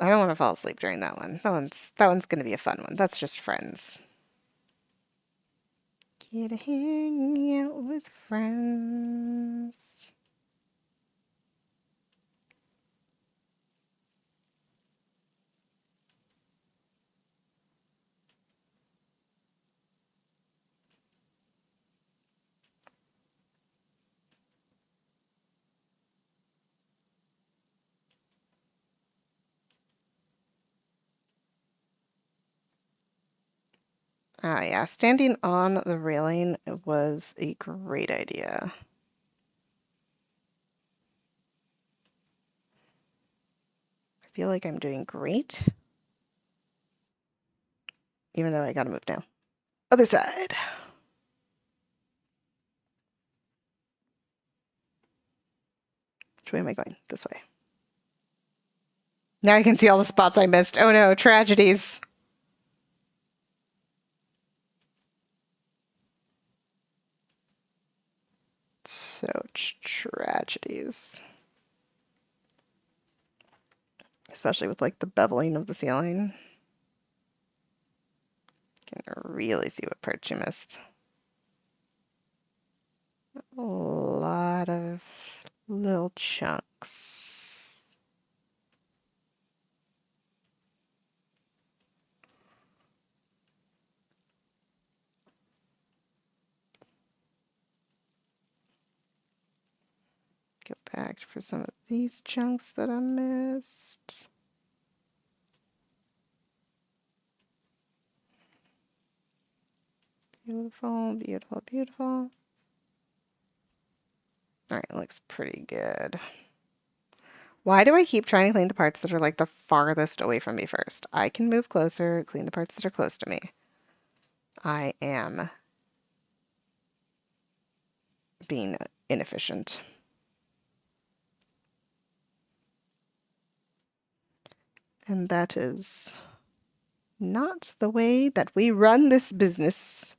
Speaker 1: I don't want to fall asleep during that one. That one's gonna be a fun one. That's just friends. Get to hang out with friends. Ah, yeah, standing on the railing was a great idea. I feel like I'm doing great, even though I gotta move now. Other side. Which way am I going? This way. Now I can see all the spots I missed. Oh no, tragedies. Such tragedies. Especially with like the beveling of the ceiling. You can really see what parts you missed. A lot of little chunks. Go back for some of these chunks that I missed. Beautiful, beautiful, beautiful. All right, looks pretty good. Why do I keep trying to clean the parts that are like the farthest away from me first? I can move closer, clean the parts that are close to me. I am being inefficient. And that is not the way that we run this business.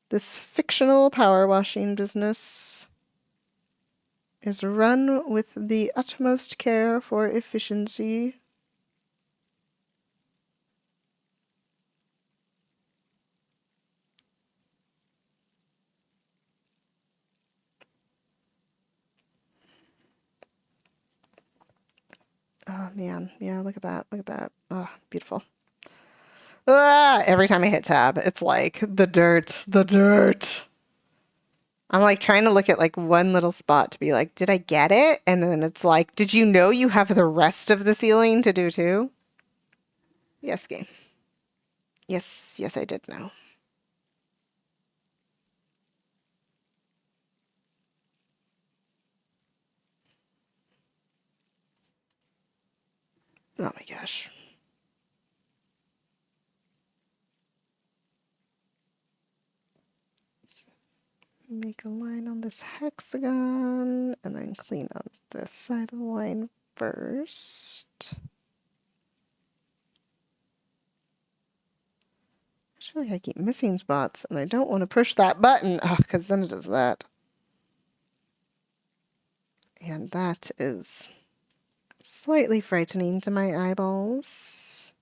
Speaker 1: This fictional power washing business is run with the utmost care for efficiency. Oh man, yeah, look at that, look at that. Oh, beautiful. Ah, every time I hit tab, it's like the dirt, the dirt. I'm like trying to look at like one little spot to be like, did I get it? And then it's like, did you know you have the rest of the ceiling to do too? Yes, game. Yes, yes, I did know. Oh my gosh. Make a line on this hexagon and then clean up this side of the line first. I just feel like I keep missing spots and I don't want to push that button because then it does that. And that is slightly frightening to my eyeballs.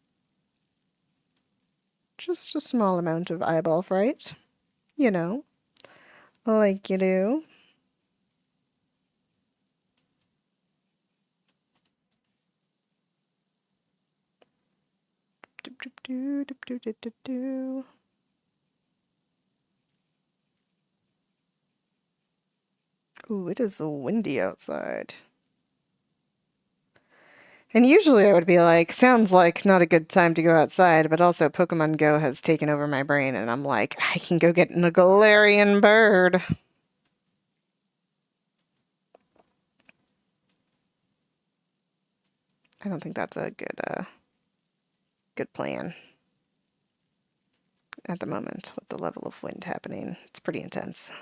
Speaker 1: Just a small amount of eyeball fright, you know, like you do. Ooh, it is windy outside. And usually I would be like, sounds like not a good time to go outside, but also Pokemon Go has taken over my brain, and I'm like, I can go get a Galarian bird. I don't think that's a good plan at the moment with the level of wind happening. It's pretty intense.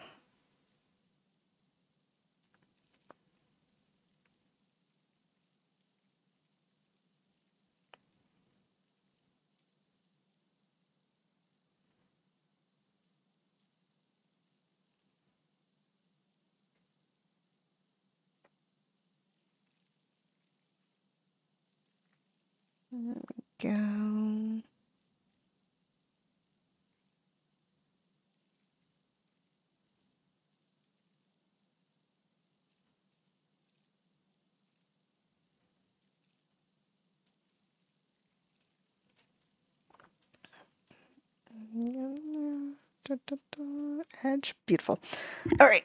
Speaker 1: There we go. Edge. Beautiful. All right.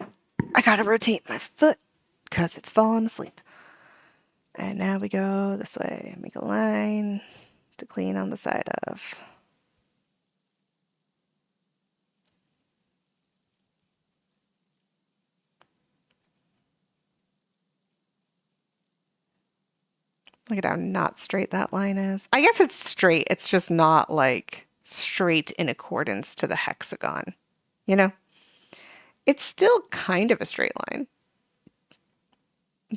Speaker 1: I gotta rotate my foot because it's falling asleep. And now we go this way. Make a line to clean on the side of. Look at how not straight that line is. I guess it's straight. It's just not like straight in accordance to the hexagon. You know? It's still kind of a straight line.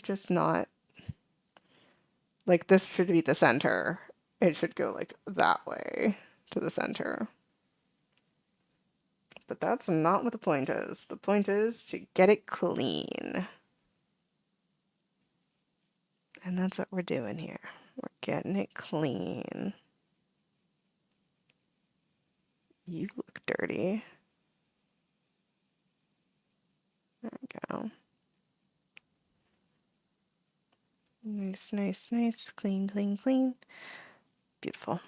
Speaker 1: Just not like this should be the center. It should go like that way to the center. But that's not what the point is. The point is to get it clean. And that's what we're doing here. We're getting it clean. You look dirty. There we go. Nice, nice, nice. Clean, clean, clean. Beautiful.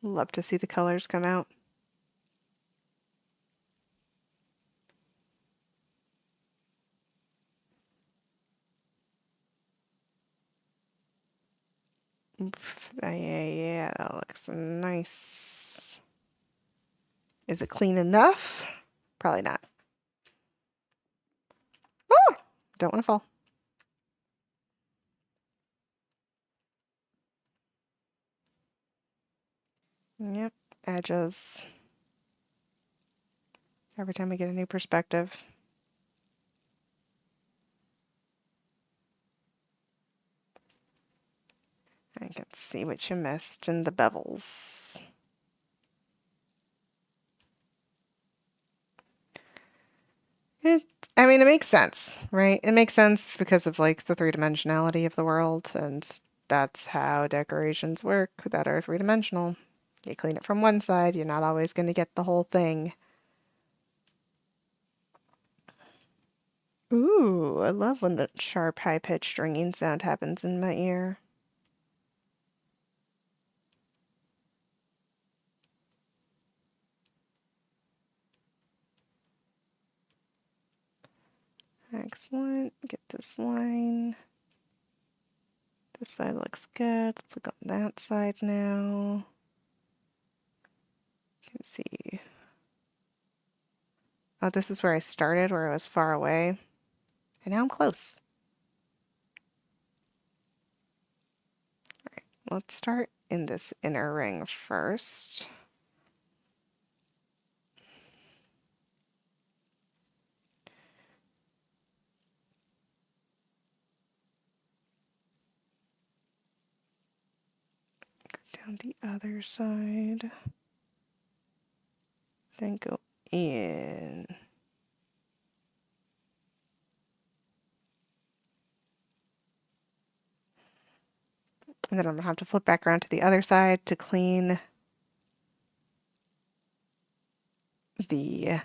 Speaker 1: Love to see the colors come out. Oof, yeah, that looks nice. Is it clean enough? Probably not. Oh! Don't want to fall. Yep, edges. Every time we get a new perspective. I can see what you missed in the bevels. I mean, it makes sense, right? It makes sense because of like the three-dimensionality of the world, and that's how decorations work that are three-dimensional. You clean it from one side, you're not always going to get the whole thing. Ooh, I love when the sharp, high-pitched ringing sound happens in my ear. Excellent. Get this line. This side looks good. Let's look on that side now. You can see. Oh, this is where I started, where I was far away. And now I'm close. All right, let's start in this inner ring first. around the other side. Then go in. And then I'm going to have to flip back around to the other side to clean the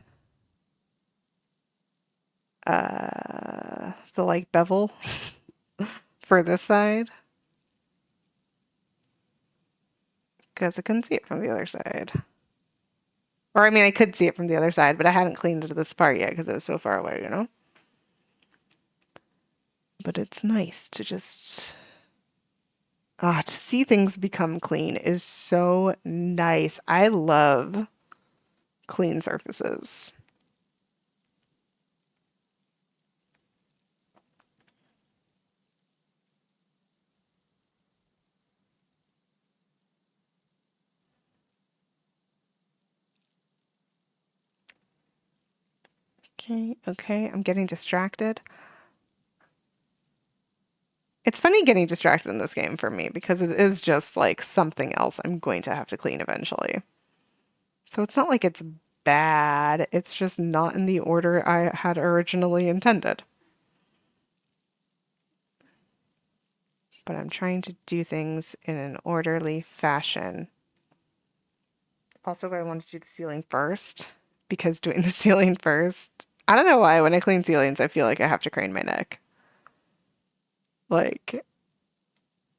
Speaker 1: like bevel for this side. Because I couldn't see it from the other side. Or I mean, I could see it from the other side, but I hadn't cleaned this part yet because it was so far away, you know? But it's nice to just... to see things become clean is so nice. I love clean surfaces. Okay, I'm getting distracted. It's funny getting distracted in this game for me because it is just like something else I'm going to have to clean eventually. So it's not like it's bad, it's just not in the order I had originally intended. But I'm trying to do things in an orderly fashion. Also, I wanted to do the ceiling first because doing the ceiling first, I don't know why when I clean ceilings, I feel like I have to crane my neck. Like,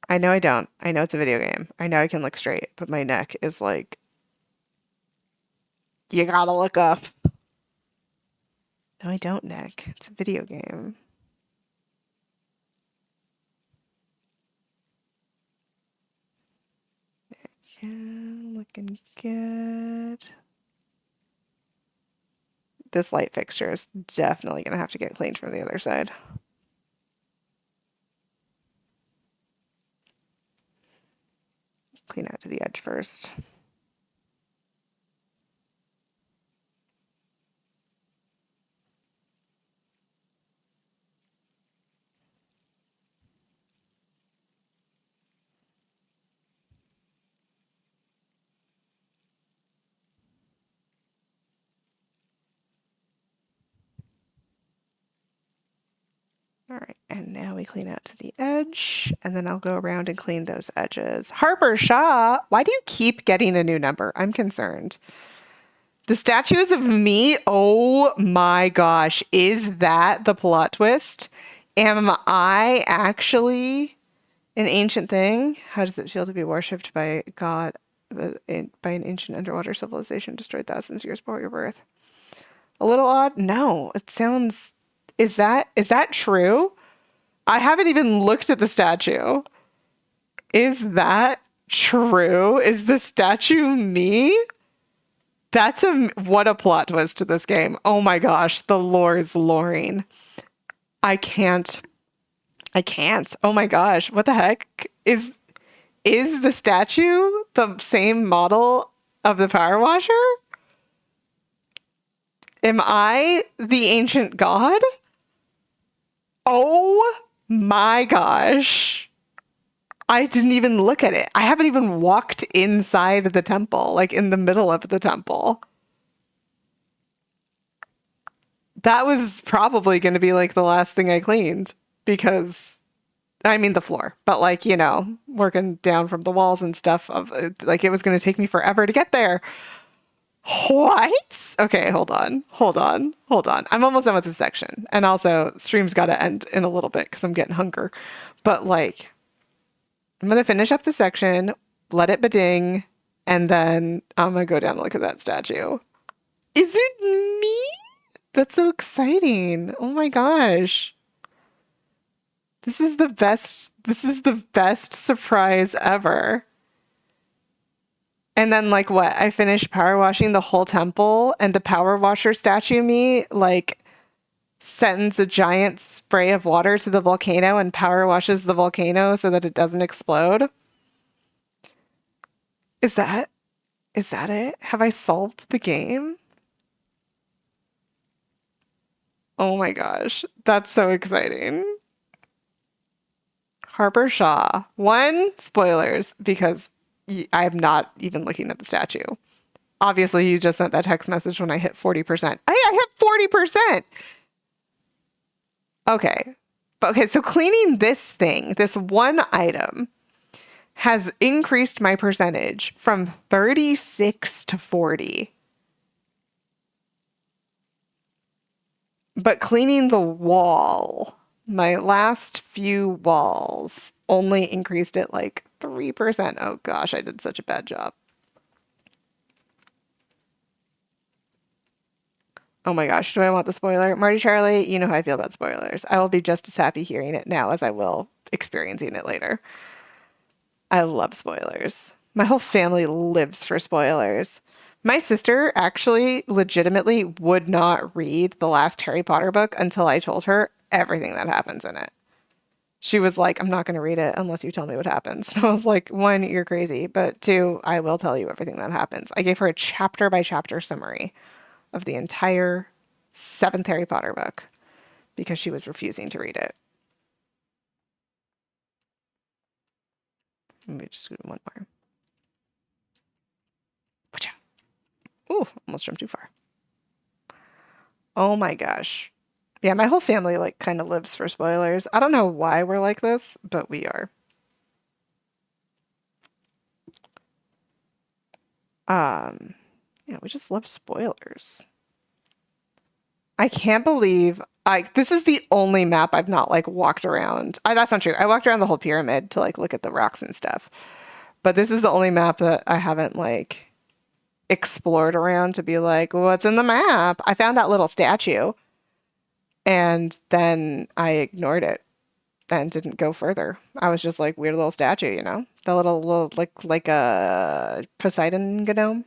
Speaker 1: I know I don't. I know it's a video game. I know I can look straight, but my neck is like, you gotta look up. No, I don't, Nick. It's a video game. Yeah, looking good. This light fixture is definitely gonna have to get cleaned from the other side. Clean out to the edge first. All right, and now we clean out to the edge, and then I'll go around and clean those edges. Harper Shaw, why do you keep getting a new number? I'm concerned. The statues of me? Oh my gosh, is that the plot twist? Am I actually an ancient thing? How does it feel to be worshipped by God, by an ancient underwater civilization destroyed thousands of years before your birth? A little odd? No, it sounds... Is that true? I haven't even looked at the statue. Is that true? Is the statue me? That's what a plot twist to this game. Oh my gosh, the lore is loring. I can't. I can't. Oh my gosh, what the heck? Is the statue the same model of the power washer? Am I the ancient god? Oh my gosh. I didn't even look at it. I haven't even walked inside the temple, like in the middle of the temple. That was probably going to be like the last thing I cleaned because I mean the floor, but like, you know, working down from the walls and stuff of like it was going to take me forever to get there. What? Okay, hold on. Hold on. Hold on. I'm almost done with this section. And also stream's got to end in a little bit cuz I'm getting hunger. But like I'm going to finish up the section, let it beding, and then I'm going to go down and look at that statue. Is it me? That's so exciting. Oh my gosh. This is the best surprise ever. And then like what? I finished power washing the whole temple and the power washer statue me like sends a giant spray of water to the volcano and power washes the volcano so that it doesn't explode. Is that it? Have I solved the game? Oh my gosh. That's so exciting. Harper Shaw. One, spoilers, because I'm not even looking at the statue. Obviously, you just sent that text message when I hit 40%. Hey, I hit 40%. Okay. Okay, so cleaning this thing, this one item, has increased my percentage from 36 to 40. But cleaning the wall, my last few walls, only increased it like 3%. Oh gosh, I did such a bad job. Oh my gosh, do I want the spoiler? Marty Charlie, you know how I feel about spoilers. I will be just as happy hearing it now as I will experiencing it later. I love spoilers. My whole family lives for spoilers. My sister actually legitimately would not read the last Harry Potter book until I told her everything that happens in it. She was like, I'm not going to read it unless you tell me what happens. And I was like, one, you're crazy, but two, I will tell you everything that happens. I gave her a chapter by chapter summary of the entire seventh Harry Potter book because she was refusing to read it. Let me just do one more. Ooh, almost jumped too far. Oh my gosh. Yeah, my whole family like kind of lives for spoilers. I don't know why we're like this, but we are. Yeah, we just love spoilers. I can't believe this is the only map I've not like walked around. That's not true. I walked around the whole pyramid to like look at the rocks and stuff. But this is the only map that I haven't like explored around to be like, what's in the map? I found that little statue and then I ignored it and didn't go further. I was just like weird little statue, you know? The little like a Poseidon gnome.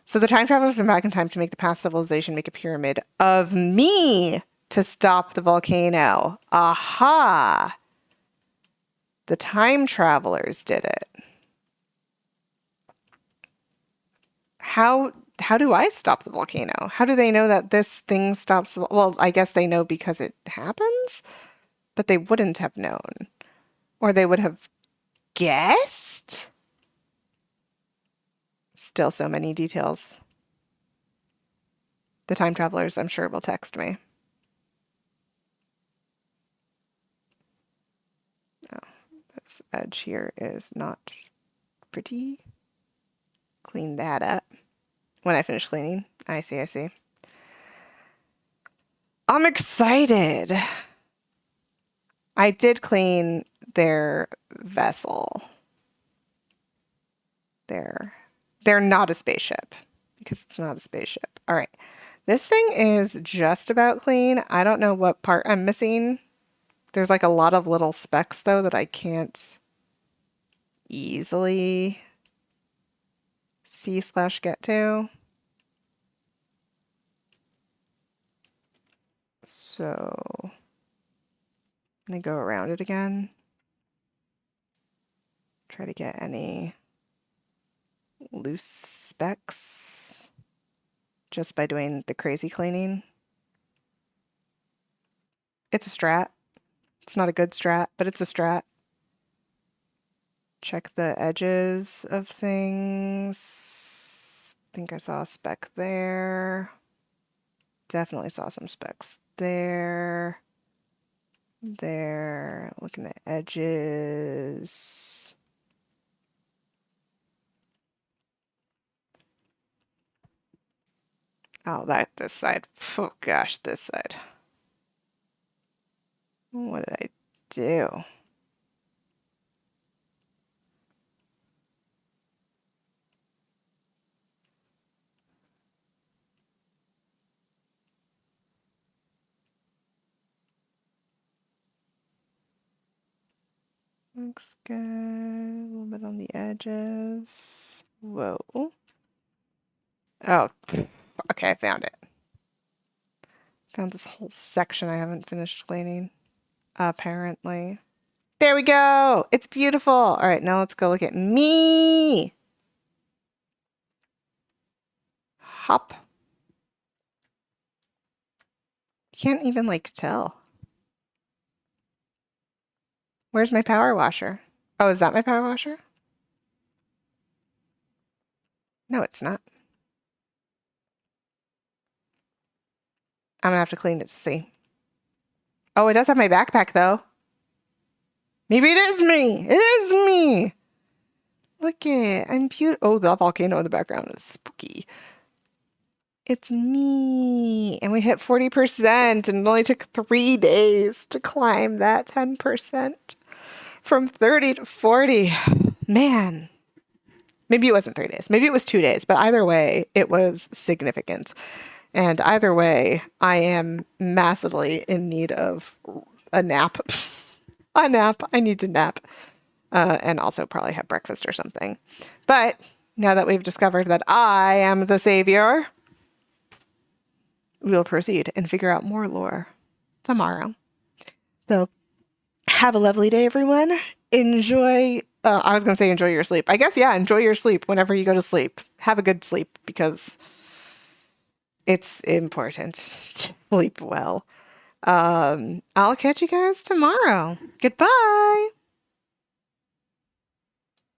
Speaker 1: So the time travelers went back in time to make the past civilization make a pyramid of me to stop the volcano. Aha! The time travelers did it. How do I stop the volcano? How do they know that this thing stops well, I guess they know because it happens, but they wouldn't have known. Or they would have guessed? Still so many details. The time travelers, I'm sure, will text me. Oh, this edge here is not pretty. Clean that up. When I finish cleaning, I see, I see. I'm excited. I did clean their vessel. They're not a spaceship because it's not a spaceship. All right. This thing is just about clean. I don't know what part I'm missing. There's like a lot of little specks though that I can't easily see/get to. So I'm gonna go around it again. Try to get any loose specks just by doing the crazy cleaning. It's a strat. It's not a good strat, but it's a strat. Check the edges of things. I think I saw a speck there. Definitely saw some specks there. There. Looking at edges. Oh, this side. Oh gosh, this side. What did I do? Looks good. A little bit on the edges. Whoa. Oh, okay, I found it. Found this whole section I haven't finished cleaning. Apparently. There we go. It's beautiful. All right, now let's go look at me. Hop. You can't even like tell. Where's my power washer? Oh, is that my power washer? No, it's not. I'm gonna have to clean it to see. Oh, it does have my backpack though. Maybe it is me. It is me. Look it. I'm beautiful. Oh, the volcano in the background is spooky. It's me. And we hit 40% and it only took 3 days to climb that 10% from 30 to 40. Man. Maybe it wasn't 3 days. Maybe it was 2 days, but either way, it was significant. And either way, I am massively in need of a nap. A nap. I need to nap. And also probably have breakfast or something. But now that we've discovered that I am the savior, we'll proceed and figure out more lore tomorrow. So have a lovely day, everyone. Enjoy. I was going to say enjoy your sleep. I guess, yeah, enjoy your sleep whenever you go to sleep. Have a good sleep because it's important to sleep well. I'll catch you guys tomorrow. Goodbye.